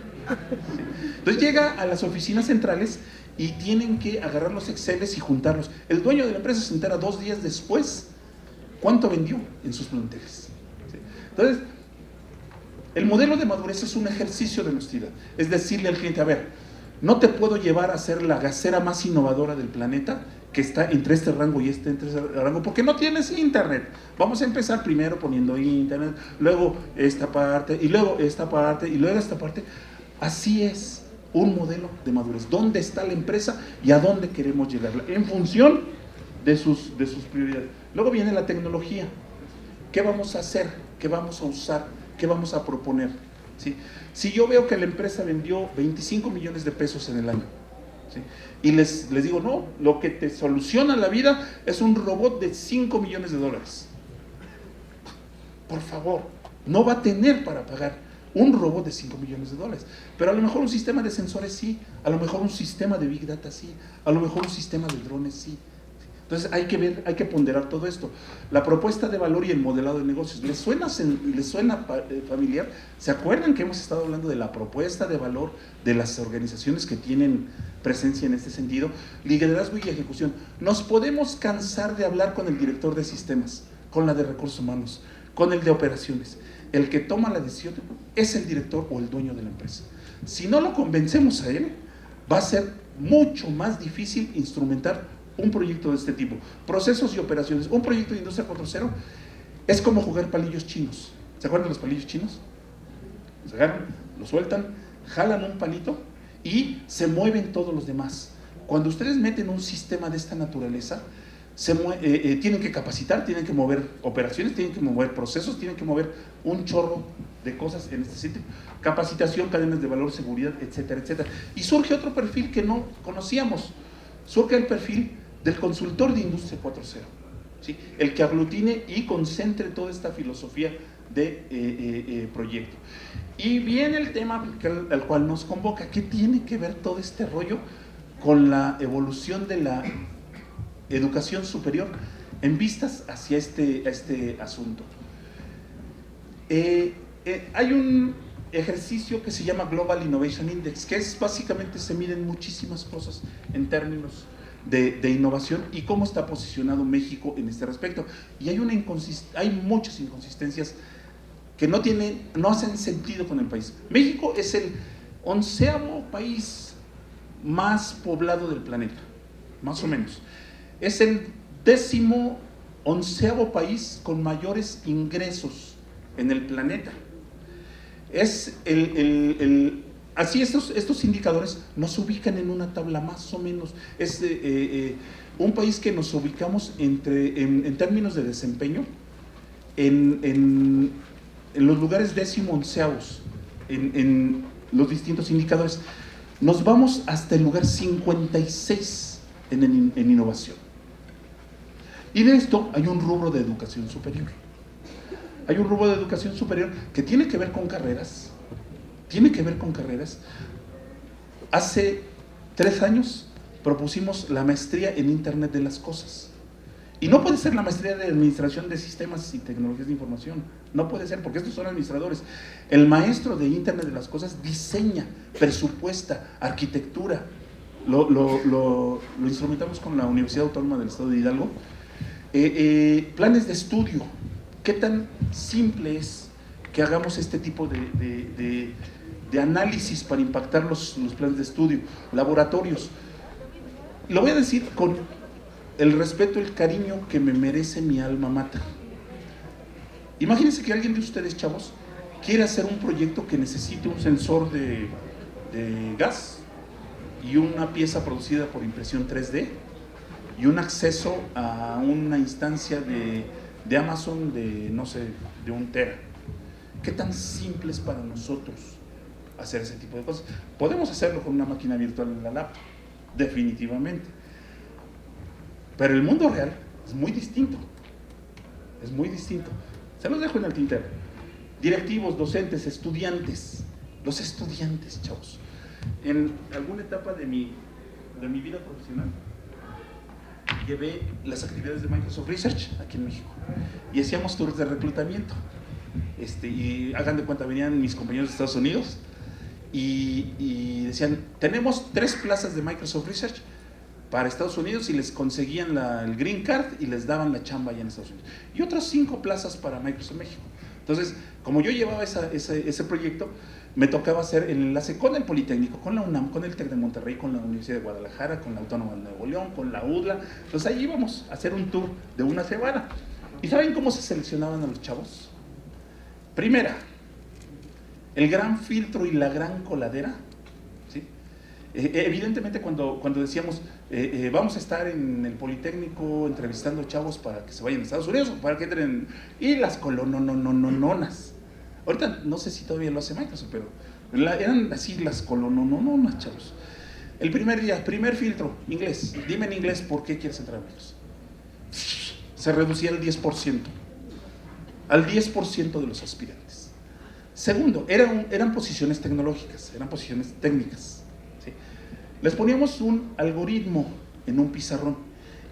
[SPEAKER 2] Entonces llega a las oficinas centrales y tienen que agarrar los exceles y juntarlos. El dueño de la empresa se entera 2 días después cuánto vendió en sus planteles. Entonces, el modelo de madurez es un ejercicio de honestidad. Es decirle al cliente, a ver, no te puedo llevar a ser la gasera más innovadora del planeta, que está entre este rango y entre este rango, porque no tienes internet. Vamos a empezar primero poniendo internet, luego esta parte, y luego esta parte, y luego esta parte. Así es un modelo de madurez. ¿Dónde está la empresa y a dónde queremos llegar? En función de sus prioridades. Luego viene la tecnología. ¿Qué vamos a hacer? ¿Qué vamos a usar? ¿Qué vamos a proponer? ¿Sí? Si yo veo que la empresa vendió 25 millones de pesos en el año, ¿sí? Y les digo, no, lo que te soluciona la vida es un robot de 5 millones de dólares. Por favor, no va a tener para pagar un robot de 5 millones de dólares. Pero a lo mejor un sistema de sensores sí, a lo mejor un sistema de Big Data sí, a lo mejor un sistema de drones sí. Entonces hay que ver, hay que ponderar todo esto. La propuesta de valor y el modelado de negocios, ¿les suena familiar? ¿Se acuerdan que hemos estado hablando de la propuesta de valor de las organizaciones que tienen presencia en este sentido? Liderazgo y ejecución. Nos podemos cansar de hablar con el director de sistemas, con la de recursos humanos, con el de operaciones. El que toma la decisión es el director o el dueño de la empresa. Si no lo convencemos a él, va a ser mucho más difícil instrumentar un proyecto de este tipo. Procesos y operaciones. Un proyecto de Industria 4.0 es como jugar palillos chinos. ¿Se acuerdan de los palillos chinos? Se agarran, lo sueltan, jalan un palito y se mueven todos los demás. Cuando ustedes meten un sistema de esta naturaleza, tienen que capacitar, tienen que mover operaciones, tienen que mover procesos, tienen que mover un chorro de cosas en este sitio. Capacitación, cadenas de valor, seguridad, etcétera, etcétera. Y surge otro perfil que no conocíamos. Surge el perfil del consultor de Industria 4.0, ¿sí? El que aglutine y concentre toda esta filosofía de proyecto. Y viene el tema al cual nos convoca. ¿Qué tiene que ver todo este rollo con la evolución de la educación superior en vistas hacia este asunto? Hay un ejercicio que se llama Global Innovation Index, que es básicamente se miden muchísimas cosas en términos de innovación y cómo está posicionado México en este respecto. Y hay muchas inconsistencias que no hacen sentido con el país. México es el 11º país más poblado del planeta, más o menos. Es el 11º país con mayores ingresos en el planeta. Es así estos indicadores nos ubican en una tabla más o menos. Es un país que nos ubicamos en términos de desempeño en los lugares 11º en los distintos indicadores. Nos vamos hasta el lugar 56 en innovación. Y de esto hay un rubro de educación superior. Hay un rubro de educación superior que tiene que ver con carreras. Hace 3 años propusimos la maestría en Internet de las Cosas. Y no puede ser la maestría de Administración de Sistemas y Tecnologías de Información. No puede ser, porque estos son administradores. El maestro de Internet de las Cosas diseña, presupuesta, arquitectura. Lo instrumentamos con la Universidad Autónoma del Estado de Hidalgo. Planes de estudio. ¿Qué tan simple es que hagamos este tipo de análisis para impactar los planes de estudio? Laboratorios. Lo voy a decir con el respeto y el cariño que me merece mi alma mater. Imagínense que alguien de ustedes, chavos, quiere hacer un proyecto que necesite un sensor de gas y una pieza producida por impresión 3D y un acceso a una instancia de Amazon de, no sé, de 1 tera. ¿Qué tan simple es para nosotros hacer ese tipo de cosas? Podemos hacerlo con una máquina virtual en la laptop, definitivamente. Pero el mundo real es muy distinto. Se los dejo en el tintero. Directivos, docentes, estudiantes. Los estudiantes, chavos. En alguna etapa de mi vida profesional, llevé las actividades de Microsoft Research aquí en México y hacíamos tours de reclutamiento. Y hagan de cuenta, venían mis compañeros de Estados Unidos y decían, tenemos 3 plazas de Microsoft Research para Estados Unidos, y les conseguían el green card y les daban la chamba allá en Estados Unidos. Y otras 5 plazas para Microsoft México. Entonces, como yo llevaba ese proyecto, me tocaba hacer el enlace con el Politécnico, con la UNAM, con el TEC de Monterrey, con la Universidad de Guadalajara, con la Autónoma de Nuevo León, con la UDLA. Entonces ahí íbamos a hacer un tour de una semana. ¿Y saben cómo se seleccionaban a los chavos? Primera, el gran filtro y la gran coladera, ¿sí? Evidentemente cuando decíamos vamos a estar en el Politécnico entrevistando chavos para que se vayan a Estados Unidos o para que entren, y las colonononononas. Ahorita no sé si todavía lo hace Microsoft, pero eran así las colononononas, chavos. El primer día, primer filtro, inglés. Dime en inglés por qué quieres entrar a Microsoft. Se reducía al 10%. Al 10% de los aspirantes. Segundo, eran posiciones tecnológicas, eran posiciones técnicas, ¿sí? Les poníamos un algoritmo en un pizarrón,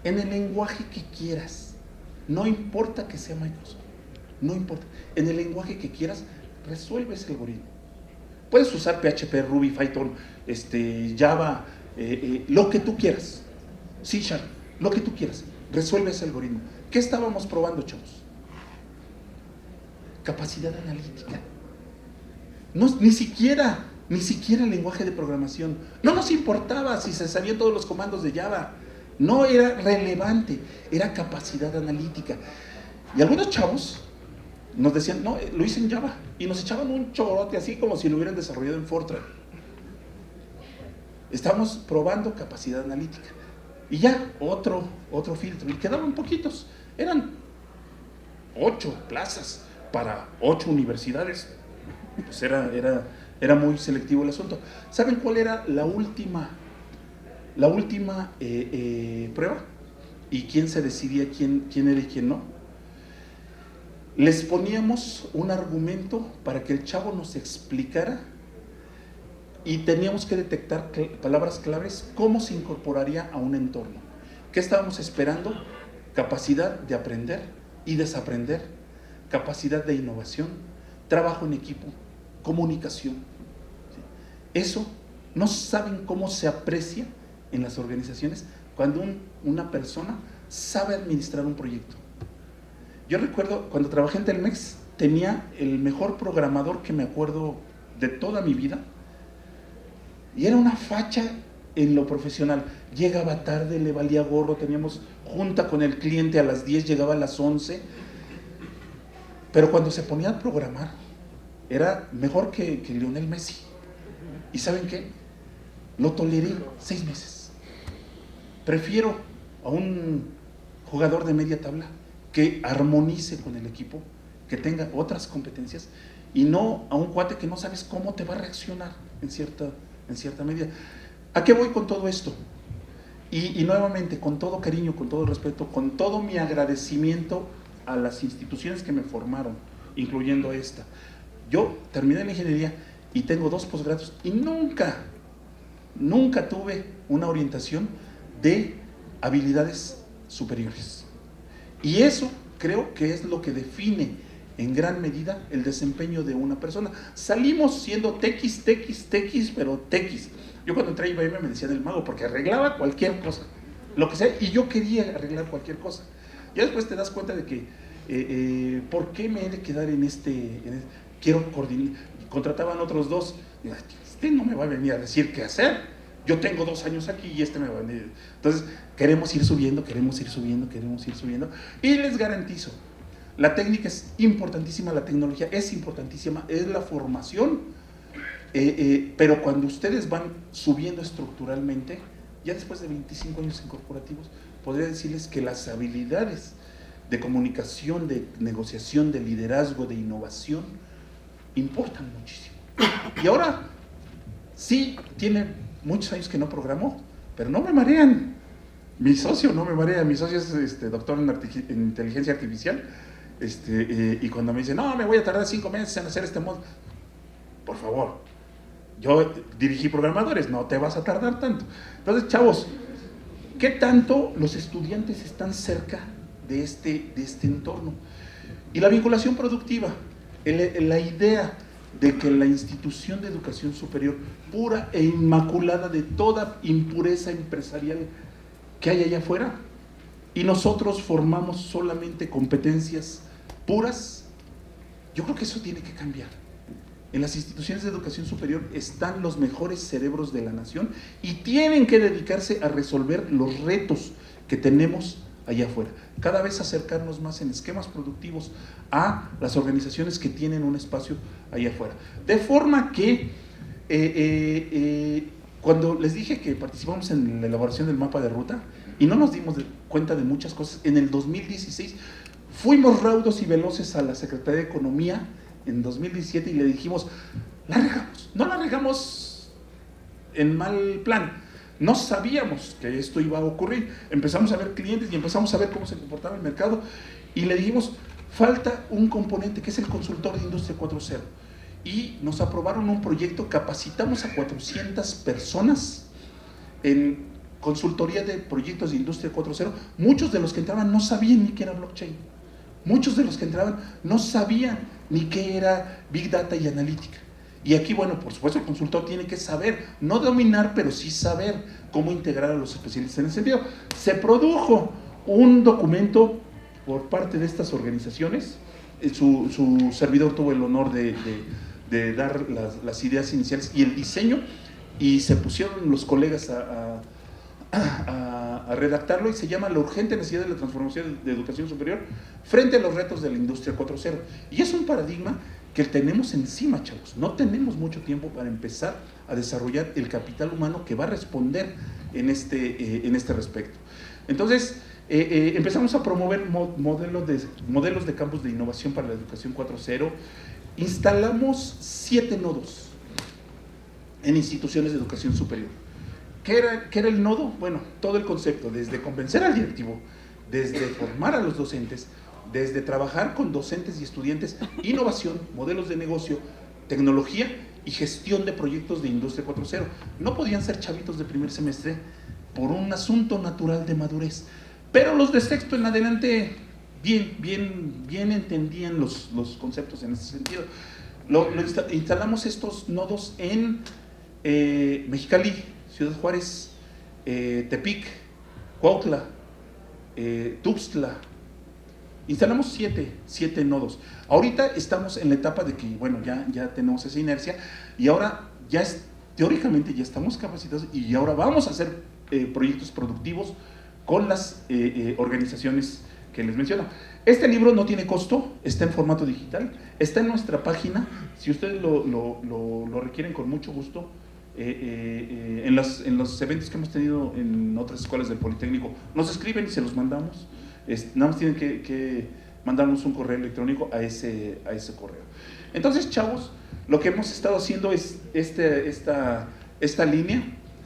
[SPEAKER 2] en el lenguaje que quieras, no importa que sea Microsoft, no importa, en el lenguaje que quieras, resuelve ese algoritmo. Puedes usar PHP, Ruby, Python, Java, lo que tú quieras, C#, lo que tú quieras, resuelve ese algoritmo. ¿Qué estábamos probando, chavos? Capacidad analítica. No, ni siquiera el lenguaje de programación. No nos importaba si se sabían todos los comandos de Java. No era relevante, era capacidad analítica. Y algunos chavos nos decían, no, lo hice en Java. Y nos echaban un chorote así como si lo hubieran desarrollado en Fortran. Estamos probando capacidad analítica. Y ya, otro filtro. Y quedaban poquitos. Eran 8 plazas para 8 universidades. Pues era muy selectivo el asunto. ¿Saben cuál era la última prueba? ¿Y quién se decidía quién era y quién no? Les poníamos un argumento para que el chavo nos explicara, y teníamos que detectar palabras claves, cómo se incorporaría a un entorno. ¿Qué estábamos esperando? Capacidad de aprender y desaprender, capacidad de innovación, trabajo en equipo, comunicación. ¿Sí? Eso no saben cómo se aprecia en las organizaciones cuando una persona sabe administrar un proyecto. Yo recuerdo cuando trabajé en Telmex, tenía el mejor programador que me acuerdo de toda mi vida, y era una facha en lo profesional. Llegaba tarde, le valía gorro, teníamos junta con el cliente a las 10, llegaba a las 11, pero cuando se ponía a programar, era mejor que Lionel Messi. ¿Y saben qué? Lo toleré 6 meses. Prefiero a un jugador de media tabla que armonice con el equipo, que tenga otras competencias, y no a un cuate que no sabes cómo te va a reaccionar en cierta medida. ¿A qué voy con todo esto? Y nuevamente, con todo cariño, con todo respeto, con todo mi agradecimiento a las instituciones que me formaron, incluyendo esta. Yo terminé la ingeniería y tengo 2 posgrados, y nunca tuve una orientación de habilidades superiores. Y eso creo que es lo que define en gran medida el desempeño de una persona. Salimos siendo tequis, pero tequis. Yo cuando entré a IBM me decían el mago, porque arreglaba cualquier cosa, lo que sea, y yo quería arreglar cualquier cosa. Ya después te das cuenta de que, ¿por qué me he de quedar en quiero coordinar? Contrataban otros 2, no me va a venir a decir qué hacer. Yo tengo 2 años aquí y me va a venir. Entonces, queremos ir subiendo, y les garantizo, la técnica es importantísima, la tecnología es importantísima, es la formación, pero cuando ustedes van subiendo estructuralmente, ya después de 25 años en corporativos, podría decirles que las habilidades de comunicación, de negociación, de liderazgo, de innovación, importan muchísimo. Y ahora, sí, tiene muchos años que no programó, pero no me marean. Mi socio no me marea, mi socio es doctor en inteligencia artificial, y cuando me dice, no, me voy a tardar 5 meses en hacer este módulo, por favor, yo dirigí programadores, no te vas a tardar tanto. Entonces, chavos, ¿Qué tanto los estudiantes están cerca de este entorno? Y la vinculación productiva, la idea de que la institución de educación superior, pura e inmaculada de toda impureza empresarial que hay allá afuera, y nosotros formamos solamente competencias puras, yo creo que eso tiene que cambiar. En las instituciones de educación superior están los mejores cerebros de la nación y tienen que dedicarse a resolver los retos que tenemos allá afuera. Cada vez acercarnos más en esquemas productivos a las organizaciones que tienen un espacio allá afuera. De forma que cuando les dije que participamos en la elaboración del mapa de ruta y no nos dimos cuenta de muchas cosas, en el 2016 fuimos raudos y veloces a la Secretaría de Economía en 2017 y le dijimos, la regamos, no la regamos en mal plan, no sabíamos que esto iba a ocurrir, empezamos a ver clientes y empezamos a ver cómo se comportaba el mercado y le dijimos, falta un componente que es el consultor de Industria 4.0 y nos aprobaron un proyecto, capacitamos a 400 personas en consultoría de proyectos de Industria 4.0, muchos de los que entraban no sabían ni qué era blockchain, muchos de los que entraban no sabían ni qué era Big Data y analítica. Y aquí, bueno, por supuesto el consultor tiene que saber, no dominar, pero sí saber cómo integrar a los especialistas en ese sentido. Se produjo un documento por parte de estas organizaciones, su servidor tuvo el honor de dar las ideas iniciales y el diseño, y se pusieron los colegas a redactarlo, y se llama La urgente necesidad de la transformación de educación superior frente a los retos de la industria 4.0. Y es un paradigma que tenemos encima, chavos. No tenemos mucho tiempo para empezar a desarrollar el capital humano que va a responder en este respecto. Entonces, empezamos a promover modelos de campus de innovación para la educación 4.0. Instalamos 7 nodos en instituciones de educación superior. ¿Qué era el nodo? Bueno, todo el concepto, desde convencer al directivo, desde formar a los docentes, desde trabajar con docentes y estudiantes, innovación, modelos de negocio, tecnología y gestión de proyectos de Industria 4.0. No podían ser chavitos de primer semestre por un asunto natural de madurez, pero los de sexto en adelante bien entendían los conceptos en ese sentido. Instalamos estos nodos en Mexicali, Ciudad Juárez, Tepic, Cuautla, Tuxtla. Instalamos 7 nodos. Ahorita estamos en la etapa de que, bueno, ya tenemos esa inercia y ahora teóricamente ya estamos capacitados y ahora vamos a hacer proyectos productivos con las organizaciones que les menciono. Este libro no tiene costo, está en formato digital, está en nuestra página. Si ustedes lo requieren, con mucho gusto. En los eventos que hemos tenido en otras escuelas del Politécnico, nos escriben y se los mandamos. Nada más tienen que mandarnos un correo electrónico a ese correo. Entonces, chavos, lo que hemos estado haciendo es esta línea,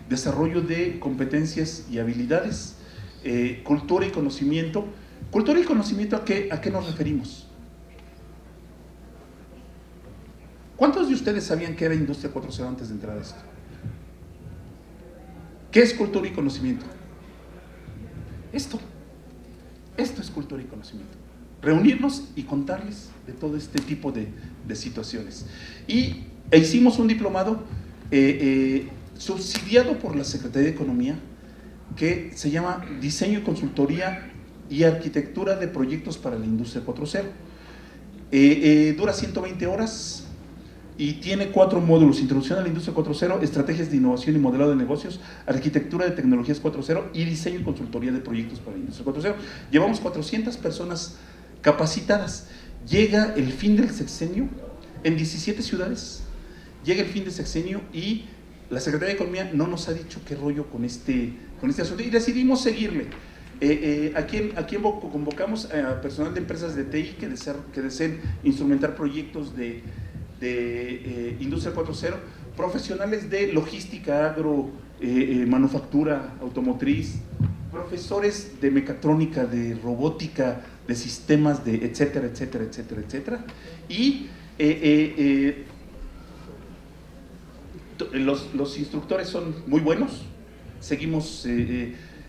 [SPEAKER 2] desarrollo de competencias y habilidades, cultura y conocimiento. Cultura y conocimiento, ¿a qué nos referimos? ¿Cuántos de ustedes sabían que era Industria 4.0 antes de entrar a esto? ¿Qué es cultura y conocimiento? Esto es cultura y conocimiento. Reunirnos y contarles de todo este tipo de situaciones. E hicimos un diplomado subsidiado por la Secretaría de Economía que se llama Diseño y Consultoría y Arquitectura de Proyectos para la Industria 4.0. Dura 120 horas. Y tiene 4 módulos: Introducción a la Industria 4.0, Estrategias de Innovación y Modelado de Negocios, Arquitectura de Tecnologías 4.0 y Diseño y Consultoría de Proyectos para la Industria 4.0. Llevamos 400 personas capacitadas. Llega el fin del sexenio en 17 ciudades. Llega el fin del sexenio y la Secretaría de Economía no nos ha dicho qué rollo con este asunto y decidimos seguirle. Aquí convocamos a personal de empresas de TI que deseen instrumentar proyectos de Industria 4.0, profesionales de logística, agro, manufactura, automotriz, profesores de mecatrónica, de robótica, de sistemas, de etcétera. Y los instructores son muy buenos. Seguimos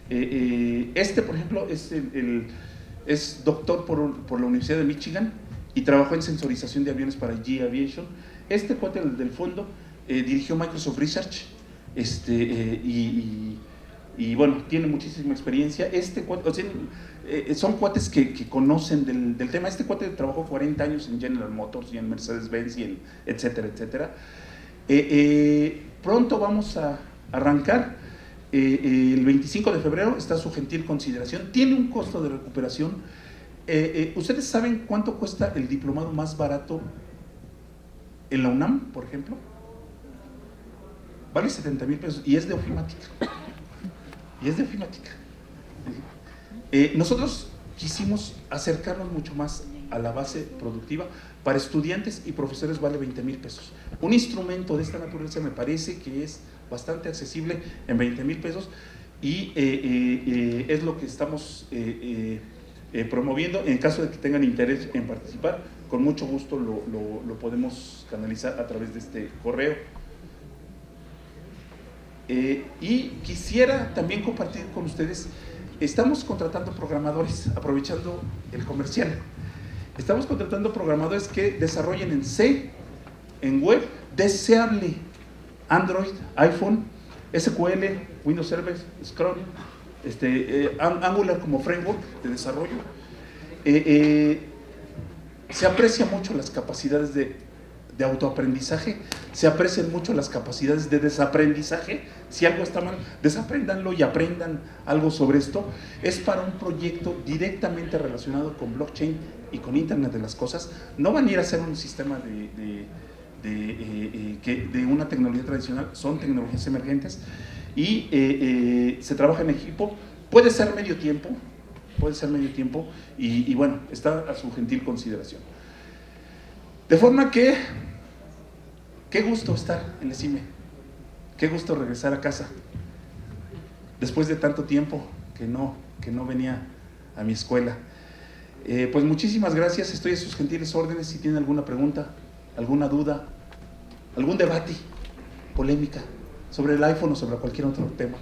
[SPEAKER 2] Este, por ejemplo, es doctor por la Universidad de Michigan y trabajó en sensorización de aviones para GE Aviation. Este cuate del fondo dirigió Microsoft Research, y bueno, tiene muchísima experiencia. Este cuate, o sea, son cuates que conocen del tema. Este cuate trabajó 40 años en General Motors y en Mercedes-Benz, y etcétera, etcétera. Pronto vamos a arrancar. El 25 de febrero está su gentil consideración. Tiene un costo de recuperación. ¿Ustedes saben cuánto cuesta el diplomado más barato en la UNAM, por ejemplo? Vale 70,000 pesos y es de ofimática. Nosotros quisimos acercarnos mucho más a la base productiva. Para estudiantes y profesores vale 20,000 pesos. Un instrumento de esta naturaleza me parece que es bastante accesible en 20,000 pesos y es lo que estamos promoviendo. En caso de que tengan interés en participar, con mucho gusto lo podemos canalizar a través de este correo. Y quisiera también compartir con ustedes, estamos contratando programadores, aprovechando el comercial. Estamos contratando programadores que desarrollen en C, en web, deseable, Android, iPhone, SQL, Windows Server, Scrum, Angular como framework de desarrollo. Se aprecian mucho las capacidades de autoaprendizaje, se aprecian mucho las capacidades de desaprendizaje. Si algo está mal, desapréndanlo y aprendan algo sobre esto. Es para un proyecto directamente relacionado con blockchain y con Internet de las cosas. No van a ir a hacer un sistema de una tecnología tradicional, son tecnologías emergentes y se trabaja en equipo. Puede ser medio tiempo y bueno, está a su gentil consideración. De forma que, qué gusto estar en el CIME, qué gusto regresar a casa, después de tanto tiempo que no venía a mi escuela. Pues muchísimas gracias, estoy a sus gentiles órdenes. Si tienen alguna pregunta, alguna duda, algún debate, polémica, sobre el iPhone o sobre cualquier otro tema.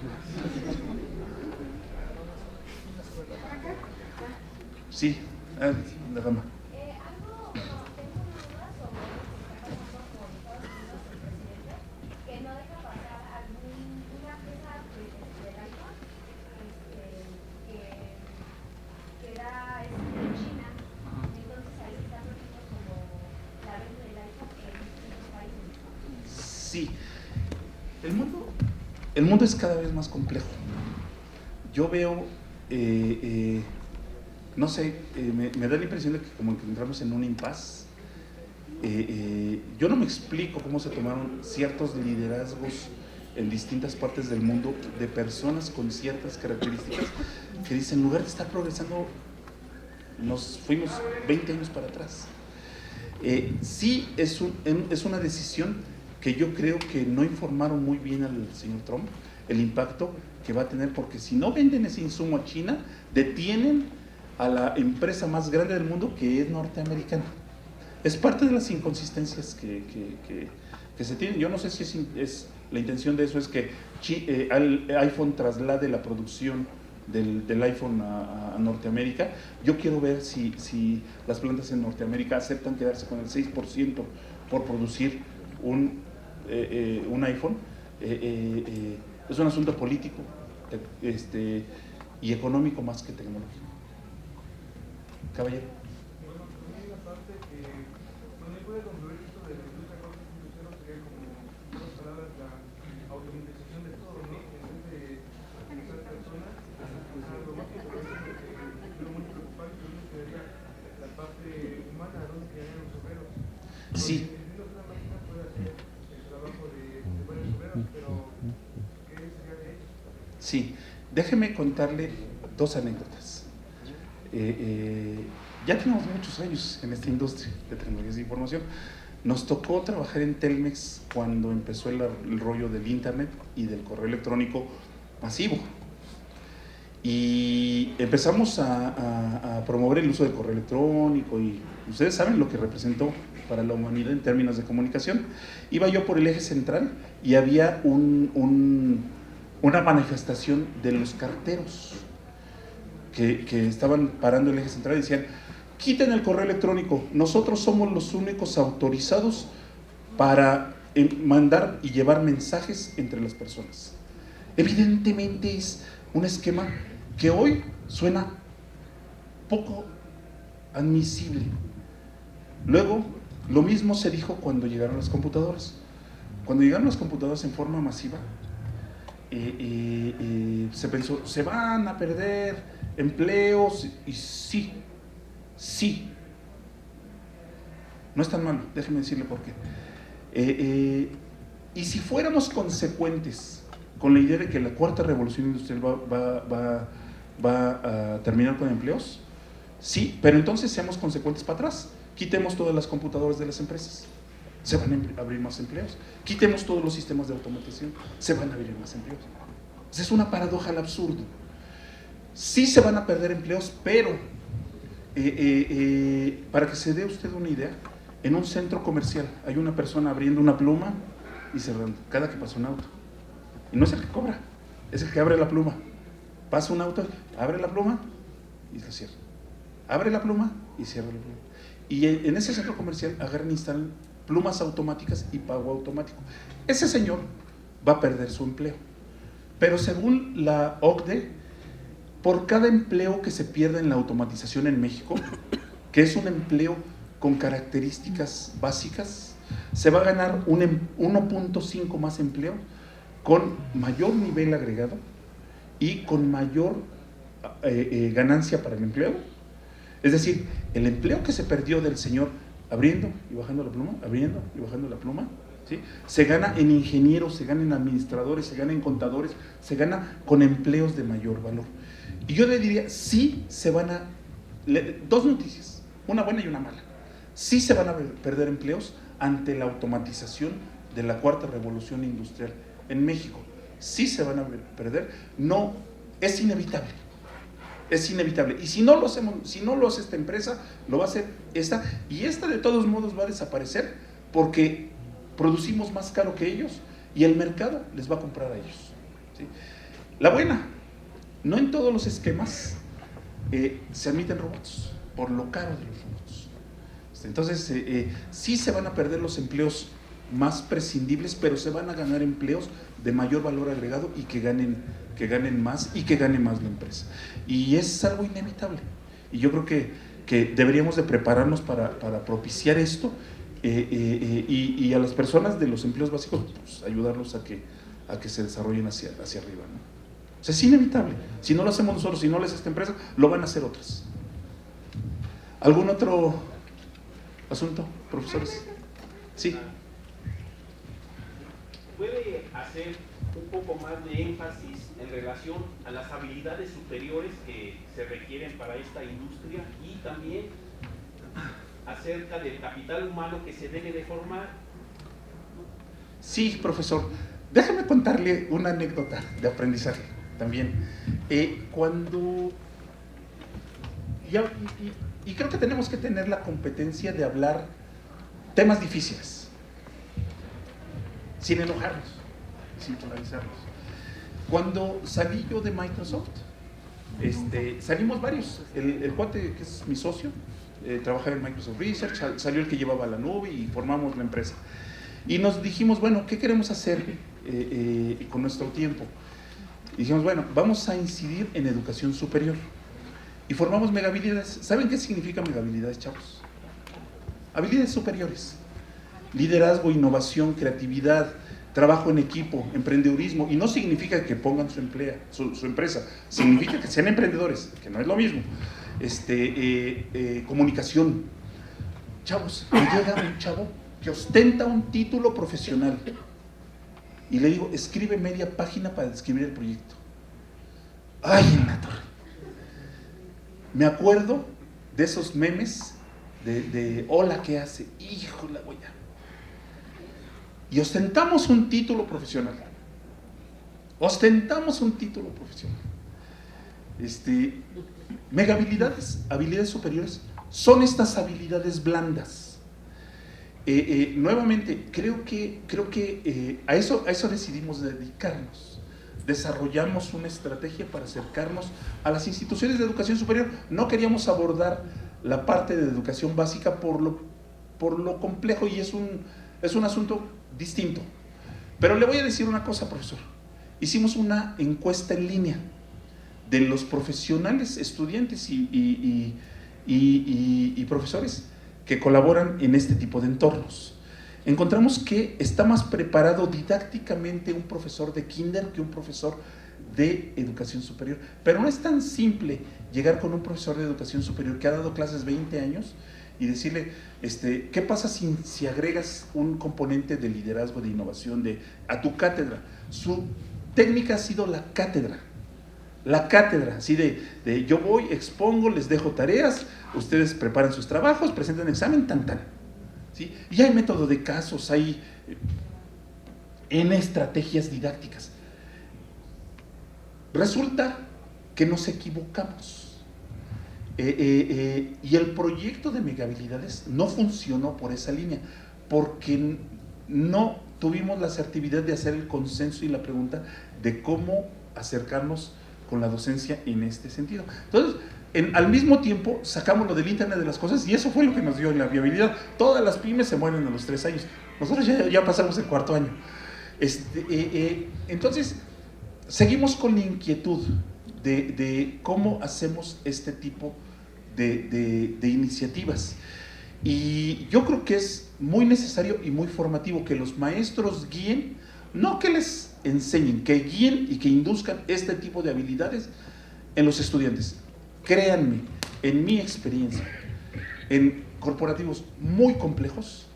[SPEAKER 2] Sí, la dama. Sí, el mundo es cada vez más complejo. Yo veo, no sé, me da la impresión de que como que entramos en un impasse. Yo no me explico cómo se tomaron ciertos liderazgos en distintas partes del mundo de personas con ciertas características que dicen, en lugar de estar progresando, nos fuimos 20 años para atrás. Sí, es una decisión que yo creo que no informaron muy bien al señor Trump, el impacto que va a tener, porque si no venden ese insumo a China, detienen a la empresa más grande del mundo, que es norteamericana. Es parte de las inconsistencias que se tienen. Yo no sé si es la intención de eso es que el iPhone traslade la producción del iPhone a Norteamérica. Yo quiero ver si las plantas en Norteamérica aceptan quedarse con el 6% por producir un iPhone. Es un asunto político y económico más que tecnológico. Caballero. Sí. Sí, déjeme contarle dos anécdotas. Ya tenemos muchos años en esta industria de tecnologías de información. Nos tocó trabajar en Telmex cuando empezó el rollo del Internet y del correo electrónico masivo. Y empezamos a promover el uso del correo electrónico y ustedes saben lo que representó para la humanidad en términos de comunicación. Iba yo por el eje central y había un una manifestación de los carteros que estaban parando el eje central y decían: quiten el correo electrónico, nosotros somos los únicos autorizados para mandar y llevar mensajes entre las personas. Evidentemente es un esquema que hoy suena poco admisible. Luego, lo mismo se dijo cuando llegaron las computadoras. Cuando llegaron las computadoras en forma masiva, se pensó, se van a perder empleos, y sí, no es tan malo, déjeme decirle por qué. Y si fuéramos consecuentes con la idea de que la cuarta revolución industrial va a terminar con empleos, sí, pero entonces seamos consecuentes para atrás. Quitemos todas las computadoras de las empresas, se van a abrir más empleos. Quitemos todos los sistemas de automatización, se van a abrir más empleos. Es una paradoja al absurdo. Sí se van a perder empleos, pero para que se dé usted una idea, en un centro comercial hay una persona abriendo una pluma y cerrando cada que pasa un auto. Y no es el que cobra, es el que abre la pluma. Pasa un auto, abre la pluma y la cierra. Abre la pluma y cierra la pluma. Y en ese centro comercial agarran e instalan plumas automáticas y pago automático. Ese señor va a perder su empleo. Pero según la OCDE, por cada empleo que se pierda en la automatización en México, que es un empleo con características básicas, se va a ganar 1.5 más empleo con mayor nivel agregado y con mayor ganancia para el empleado. Es decir, el empleo que se perdió del señor abriendo y bajando la pluma, abriendo y bajando la pluma, ¿sí?, se gana en ingenieros, se gana en administradores, se gana en contadores, se gana con empleos de mayor valor. Y yo le diría, sí se van a... Dos noticias, una buena y una mala. Sí se van a perder empleos ante la automatización de la cuarta revolución industrial en México. Sí se van a perder, no, es inevitable. Es inevitable. Y si no lo hacemos, si no lo hace esta empresa, lo va a hacer esta, y esta de todos modos va a desaparecer porque producimos más caro que ellos y el mercado les va a comprar a ellos, ¿sí? La buena, no en todos los esquemas se admiten robots por lo caro de los robots. Entonces, sí se van a perder los empleos más prescindibles, pero se van a ganar empleos de mayor valor agregado y que ganen más y que gane más la empresa. Y es algo inevitable. Y yo creo que deberíamos de prepararnos para propiciar esto y a las personas de los empleos básicos, pues, ayudarlos a que se desarrollen hacia arriba, ¿no? O sea, es inevitable. Si no lo hacemos nosotros, si no lo hace esta empresa, lo van a hacer otras. ¿Algún otro asunto, profesores? Sí.
[SPEAKER 3] ¿Puede hacer un poco más de énfasis en relación a las habilidades superiores que se requieren para esta industria y también acerca del capital humano que se debe de formar?
[SPEAKER 2] Sí, profesor. Déjame contarle una anécdota de aprendizaje también. Cuando... Y creo que tenemos que tener la competencia de hablar temas difíciles, sin enojarnos, sin polarizarnos. Cuando salí yo de Microsoft, salimos varios. El cuate que es mi socio, trabajaba en Microsoft Research, salió el que llevaba la nube y formamos la empresa. Y nos dijimos, bueno, ¿qué queremos hacer con nuestro tiempo? Y dijimos, bueno, vamos a incidir en educación superior. Y formamos megahabilidades. ¿Saben qué significa megahabilidades, chavos? Habilidades superiores. Liderazgo, innovación, creatividad, trabajo en equipo, emprendedurismo. Y no significa que pongan su empresa, significa que sean emprendedores, que no es lo mismo. Comunicación. Chavos, me llega un chavo que ostenta un título profesional y le digo, escribe media página para describir el proyecto. ¡Ay, en la torre! Me acuerdo de esos memes de hola, ¿qué hace? ¡Hijo la huella! Y ostentamos un título profesional. Ostentamos un título profesional. Megahabilidades, habilidades superiores, son estas habilidades blandas. Nuevamente, creo que a eso decidimos dedicarnos, desarrollamos una estrategia para acercarnos a las instituciones de educación superior. No queríamos abordar la parte de educación básica por lo complejo, y es un asunto distinto. Pero le voy a decir una cosa, profesor. Hicimos una encuesta en línea de los profesionales, estudiantes y profesores que colaboran en este tipo de entornos. Encontramos que está más preparado didácticamente un profesor de kinder que un profesor de educación superior. Pero no es tan simple llegar con un profesor de educación superior que ha dado clases 20 años y decirle, ¿qué pasa si agregas un componente de liderazgo, de innovación a tu cátedra? Su técnica ha sido la cátedra, así de yo voy, expongo, les dejo tareas, ustedes preparan sus trabajos, presentan examen, ¿sí? Y hay método de casos, hay estrategias didácticas. Resulta que nos equivocamos. Y el proyecto de Megahabilidades no funcionó por esa línea, porque no tuvimos la asertividad de hacer el consenso y la pregunta de cómo acercarnos con la docencia en este sentido. Entonces, al mismo tiempo sacamos lo del Internet de las cosas, y eso fue lo que nos dio la viabilidad. Todas las pymes se mueren a los 3 años. Nosotros ya pasamos el 4º año. Entonces, seguimos con la inquietud de cómo hacemos este tipo de iniciativas. Y yo creo que es muy necesario y muy formativo que los maestros guíen, no que les enseñen, que guíen y que induzcan este tipo de habilidades en los estudiantes. Créanme, en mi experiencia, en corporativos muy complejos,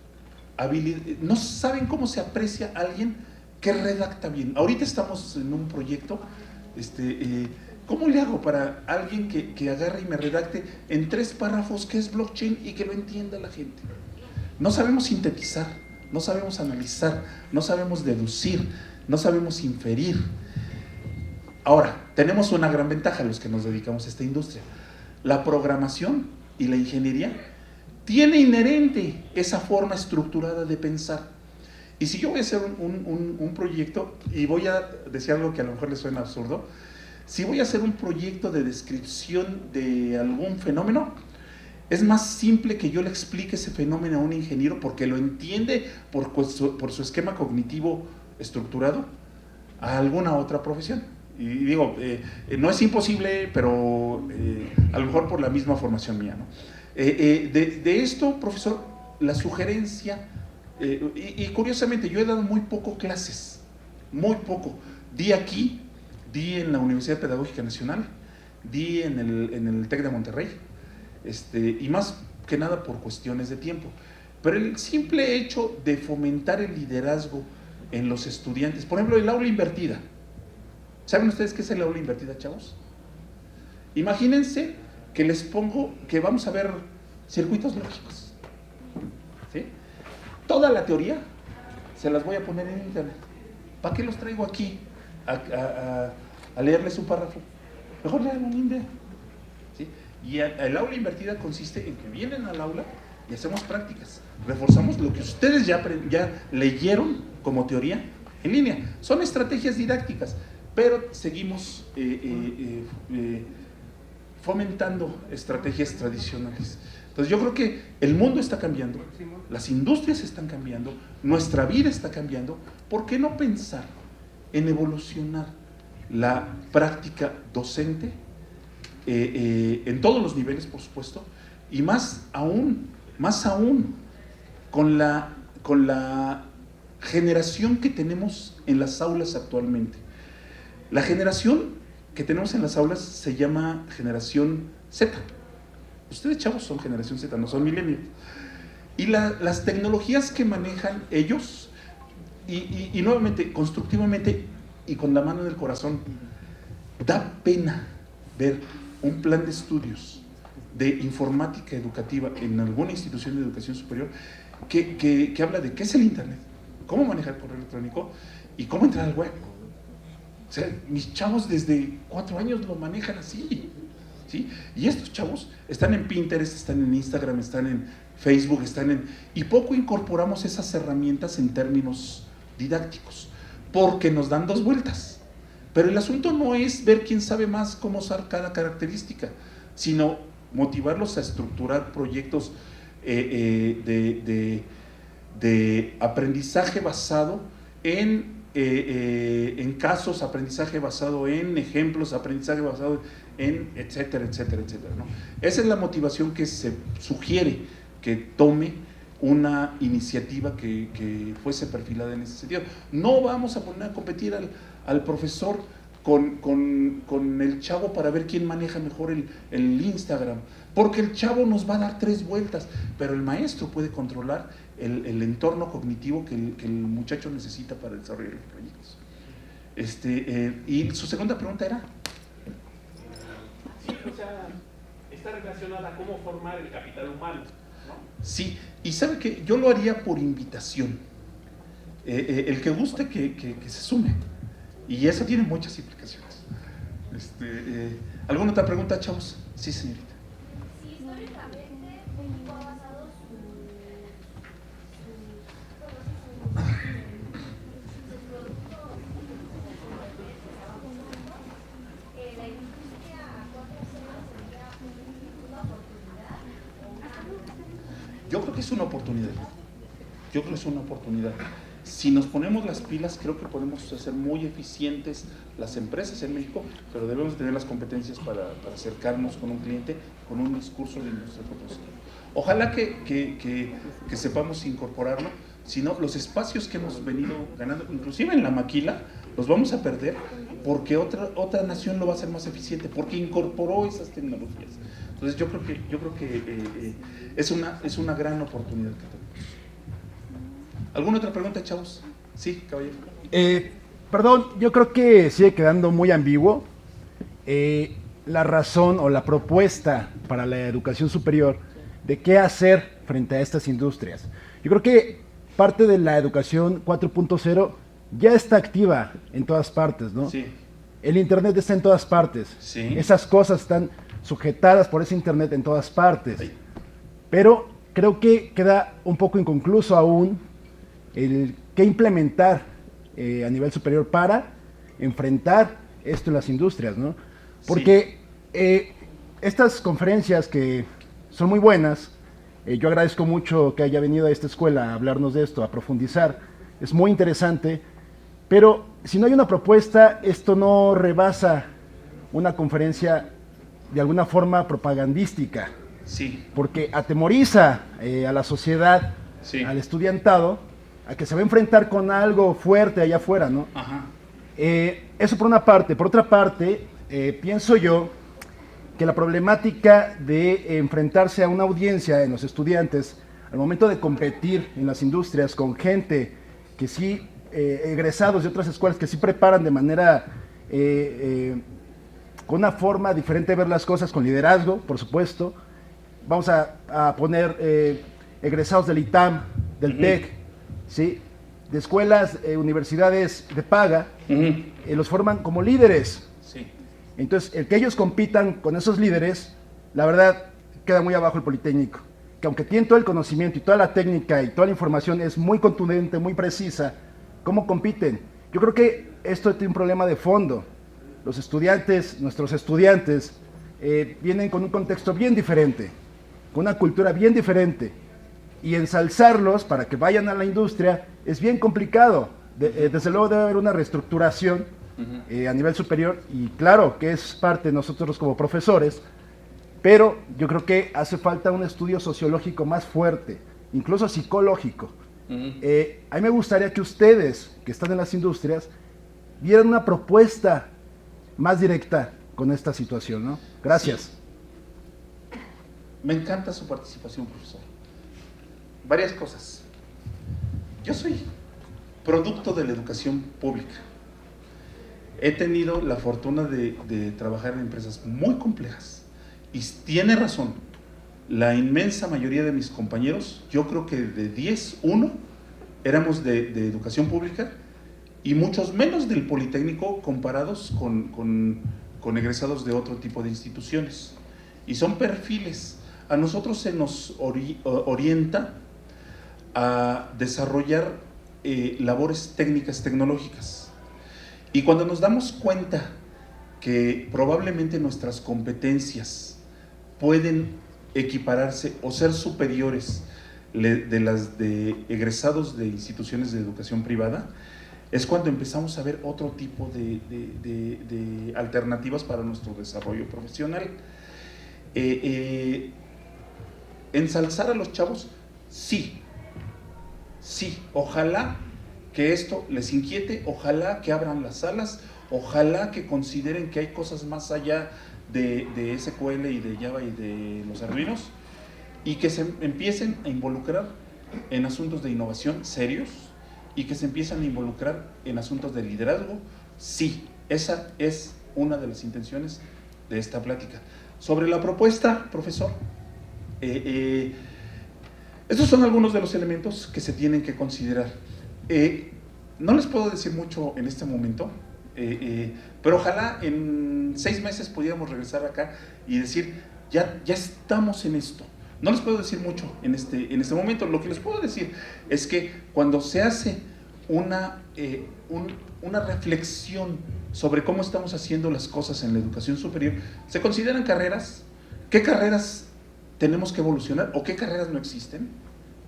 [SPEAKER 2] no saben cómo se aprecia a alguien que redacta bien. Ahorita estamos en un proyecto, ¿cómo le hago para alguien que agarre y me redacte en 3 párrafos qué es blockchain y que lo entienda la gente? No sabemos sintetizar, no sabemos analizar, no sabemos deducir, no sabemos inferir. Ahora, tenemos una gran ventaja los que nos dedicamos a esta industria. La programación y la ingeniería tiene inherente esa forma estructurada de pensar. Y si yo voy a hacer un proyecto, y voy a decir algo que a lo mejor les suena absurdo, si voy a hacer un proyecto de descripción de algún fenómeno, es más simple que yo le explique ese fenómeno a un ingeniero porque lo entiende por su esquema cognitivo estructurado a alguna otra profesión. Y digo, no es imposible, pero a lo mejor por la misma formación mía, ¿no? De esto, profesor, la sugerencia, y curiosamente yo he dado muy poco clases, muy poco. Di en la Universidad Pedagógica Nacional, di en el TEC de Monterrey, y más que nada por cuestiones de tiempo. Pero el simple hecho de fomentar el liderazgo en los estudiantes, por ejemplo, el aula invertida. ¿Saben ustedes qué es el aula invertida, chavos? Imagínense que les pongo que vamos a ver circuitos lógicos, ¿sí? Toda la teoría se las voy a poner en internet. ¿Para qué los traigo aquí a leerles un párrafo? Mejor lean un INDE, ¿sí? Y el aula invertida consiste en que vienen al aula y hacemos prácticas. Reforzamos lo que ustedes ya leyeron como teoría en línea. Son estrategias didácticas, pero seguimos fomentando estrategias tradicionales. Entonces yo creo que el mundo está cambiando, las industrias están cambiando, nuestra vida está cambiando. ¿Por qué no pensar en evolucionar la práctica docente en todos los niveles, por supuesto, y más aún con la generación que tenemos en las aulas actualmente? La generación que tenemos en las aulas se llama generación Z. Ustedes, chavos, son generación Z, no son millennials. Y las tecnologías que manejan ellos, y nuevamente, constructivamente y con la mano en el corazón, da pena ver un plan de estudios de informática educativa en alguna institución de educación superior que habla de qué es el Internet, cómo manejar el correo electrónico y cómo entrar al web. O sea, mis chavos desde 4 años lo manejan así, ¿sí? Y estos chavos están en Pinterest, están en Instagram, están en Facebook, y poco incorporamos esas herramientas en términos didácticos, porque nos dan 2 vueltas. Pero el asunto no es ver quién sabe más cómo usar cada característica, sino motivarlos a estructurar proyectos de aprendizaje basado en casos, aprendizaje basado en ejemplos, aprendizaje basado en etcétera, etcétera, etcétera, ¿no? Esa es la motivación que se sugiere que tome una iniciativa que fuese perfilada en ese sentido. No vamos a poner a competir al profesor con el chavo para ver quién maneja mejor el Instagram, porque el chavo nos va a dar 3 vueltas, pero el maestro puede controlar el entorno cognitivo que el muchacho necesita para desarrollar los proyectos. Y su segunda pregunta era...
[SPEAKER 3] Sí, o sea, está relacionada a cómo formar el capital humano, ¿no?
[SPEAKER 2] Sí, y sabe que yo lo haría por invitación. El que guste que se sume. Y eso tiene muchas implicaciones. ¿Alguna otra pregunta, chavos? Sí, señorita.
[SPEAKER 4] Sí, históricamente México ha basado su producto la industria 4.0 sería una oportunidad o una...
[SPEAKER 2] Yo creo que es una oportunidad. Yo creo que es una oportunidad. Si nos ponemos las pilas, creo que podemos hacer muy eficientes las empresas en México, pero debemos tener las competencias para acercarnos con un cliente con un discurso de industria 4.0. Ojalá que sepamos incorporarlo, si no, los espacios que hemos venido ganando, inclusive en la maquila, los vamos a perder porque otra nación lo va a hacer más eficiente, porque incorporó esas tecnologías. Entonces yo creo que es una gran oportunidad que tenemos. ¿Alguna otra pregunta, chavos? Sí, caballero.
[SPEAKER 5] Perdón, yo creo que sigue quedando muy ambiguo la razón o la propuesta para la educación superior de qué hacer frente a estas industrias. Yo creo que parte de la educación 4.0 ya está activa en todas partes, ¿no?
[SPEAKER 2] Sí.
[SPEAKER 5] El Internet está en todas partes.
[SPEAKER 2] Sí.
[SPEAKER 5] Esas cosas están sujetadas por ese Internet en todas partes.
[SPEAKER 2] Ay.
[SPEAKER 5] Pero creo que queda un poco inconcluso aún el qué implementar a nivel superior para enfrentar esto en las industrias, ¿no? Porque estas conferencias que son muy buenas, yo agradezco mucho que haya venido a esta escuela a hablarnos de esto, a profundizar, es muy interesante, pero si no hay una propuesta, esto no rebasa una conferencia de alguna forma propagandística,
[SPEAKER 2] Sí.
[SPEAKER 5] porque atemoriza a la sociedad,
[SPEAKER 2] Sí.
[SPEAKER 5] al estudiantado, a que se va a enfrentar con algo fuerte allá afuera, ¿no?
[SPEAKER 2] Ajá.
[SPEAKER 5] Eso por una parte. Por otra parte, pienso yo que la problemática de enfrentarse a una audiencia en los estudiantes al momento de competir en las industrias con gente que sí, egresados de otras escuelas que sí preparan de manera, con una forma diferente de ver las cosas, con liderazgo, por supuesto. Vamos a poner egresados del ITAM, del TEC, ¿sí? De escuelas, universidades de paga, los forman como líderes.
[SPEAKER 2] Sí.
[SPEAKER 5] Entonces, el que ellos compitan con esos líderes, la verdad, queda muy abajo el Politécnico. Que aunque tienen todo el conocimiento y toda la técnica y toda la información es muy contundente, muy precisa, ¿cómo compiten? Yo creo que esto tiene un problema de fondo. Los estudiantes, nuestros estudiantes, vienen con un contexto bien diferente, con una cultura bien diferente. Y ensalzarlos para que vayan a la industria es bien complicado. Desde luego debe haber una reestructuración a nivel superior y claro que es parte de nosotros como profesores, pero yo creo que hace falta un estudio sociológico más fuerte, incluso psicológico. A mí me gustaría que ustedes, que están en las industrias, vieran una propuesta más directa con esta situación, ¿no? Gracias.
[SPEAKER 2] Sí. Me encanta su participación, profesor. Varias cosas. Yo soy producto de la educación pública. He tenido la fortuna de trabajar en empresas muy complejas. Y tiene razón, la inmensa mayoría de mis compañeros, yo creo que de 10, 1 éramos de educación pública y muchos menos del Politécnico comparados con egresados de otro tipo de instituciones. Y son perfiles. A nosotros se nos orienta a desarrollar labores técnicas tecnológicas. Y cuando nos damos cuenta que probablemente nuestras competencias pueden equipararse o ser superiores de las de egresados de instituciones de educación privada, es cuando empezamos a ver otro tipo de alternativas para nuestro desarrollo profesional. Ensalzar a los chavos, sí, ojalá que esto les inquiete, ojalá que abran las salas, ojalá que consideren que hay cosas más allá de SQL y de Java y de los Arduinos, y que se empiecen a involucrar en asuntos de innovación serios, y que se empiecen a involucrar en asuntos de liderazgo. Sí, esa es una de las intenciones de esta plática. Sobre la propuesta, profesor, estos son algunos de los elementos que se tienen que considerar. No les puedo decir mucho en este momento, pero ojalá en 6 meses pudiéramos regresar acá y decir, ya estamos en esto. No les puedo decir mucho en este momento. Lo que les puedo decir es que cuando se hace una reflexión sobre cómo estamos haciendo las cosas en la educación superior, se consideran carreras. ¿Qué carreras tenemos que evolucionar o qué carreras no existen?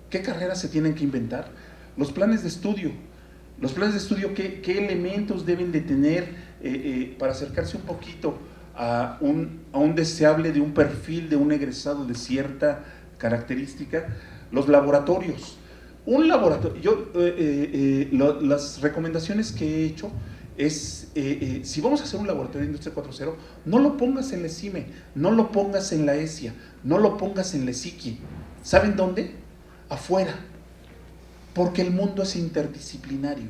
[SPEAKER 2] ¿Qué carreras se tienen que inventar? Los planes de estudio. ¿Qué elementos deben de tener para acercarse un poquito a un deseable de un perfil de un egresado de cierta característica? Los laboratorios. Un laboratorio, las recomendaciones que he hecho es, si vamos a hacer un laboratorio de Industria 4.0, no lo pongas en la ESIME, no lo pongas en la ESIA, no lo pongas en la ESICI. ¿Saben dónde? Afuera, porque el mundo es interdisciplinario.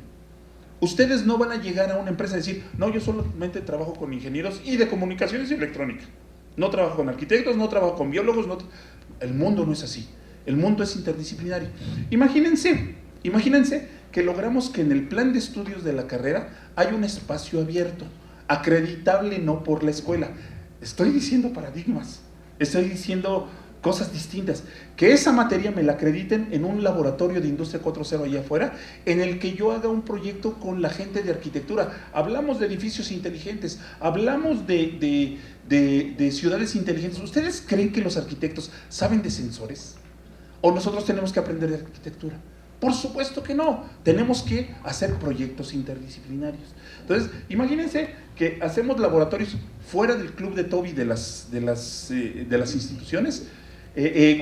[SPEAKER 2] Ustedes no van a llegar a una empresa y decir, no, yo solamente trabajo con ingenieros y de comunicaciones y electrónica, no trabajo con arquitectos, no trabajo con biólogos, el mundo no es así, el mundo es interdisciplinario. Imagínense que logramos que en el plan de estudios de la carrera hay un espacio abierto, acreditable no por la escuela. Estoy diciendo paradigmas, estoy diciendo cosas distintas, que esa materia me la acrediten en un laboratorio de Industria 4.0 allá afuera, en el que yo haga un proyecto con la gente de arquitectura. Hablamos de edificios inteligentes, hablamos de ciudades inteligentes. ¿Ustedes creen que los arquitectos saben de sensores? ¿O nosotros tenemos que aprender de arquitectura? Por supuesto que no, tenemos que hacer proyectos interdisciplinarios. Entonces, imagínense que hacemos laboratorios fuera del club de Toby de las instituciones,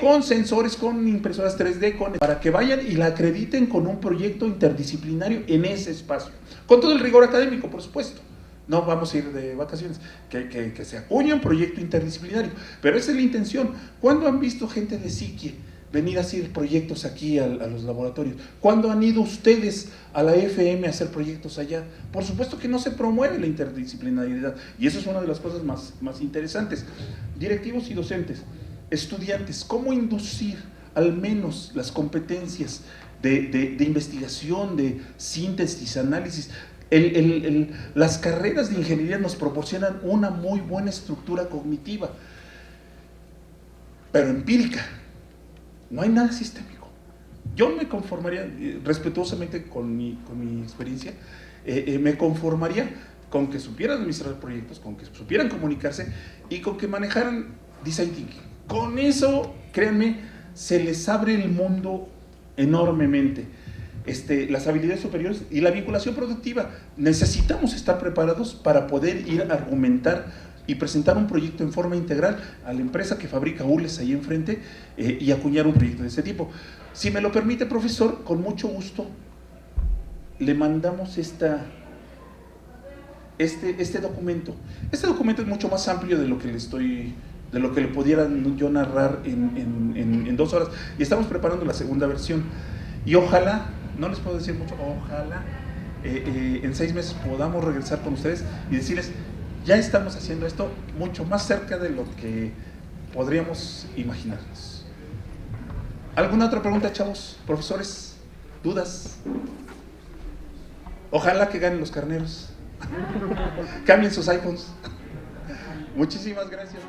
[SPEAKER 2] con sensores, con impresoras 3D, para que vayan y la acrediten con un proyecto interdisciplinario en ese espacio, con todo el rigor académico, por supuesto. No vamos a ir de vacaciones, que se acuñe un proyecto interdisciplinario, pero esa es la intención. ¿Cuándo han visto gente de psique venir a hacer proyectos aquí a los laboratorios? ¿Cuándo han ido ustedes a la FM a hacer proyectos allá? Por supuesto que no se promueve la interdisciplinariedad, y eso es una de las cosas más interesantes. Directivos y docentes, estudiantes, ¿cómo inducir al menos las competencias de investigación, de síntesis, análisis? Las carreras de ingeniería nos proporcionan una muy buena estructura cognitiva, pero empírica. No hay nada sistémico. Yo me conformaría, respetuosamente con mi experiencia, me conformaría con que supieran administrar proyectos, con que supieran comunicarse y con que manejaran design thinking. Con eso, créanme, se les abre el mundo enormemente. Las habilidades superiores y la vinculación productiva. Necesitamos estar preparados para poder ir a argumentar y presentar un proyecto en forma integral a la empresa que fabrica hules ahí enfrente, y acuñar un proyecto de ese tipo. Si me lo permite, profesor, con mucho gusto le mandamos este documento. Este documento es mucho más amplio de lo que le pudiera yo narrar en 2 horas, y estamos preparando la segunda versión, y ojalá, no les puedo decir mucho, ojalá en 6 meses podamos regresar con ustedes y decirles, ya estamos haciendo esto mucho más cerca de lo que podríamos imaginarnos. ¿Alguna otra pregunta, chavos, profesores? ¿Dudas? Ojalá que ganen los carneros. Cambien sus iPhones. Muchísimas gracias.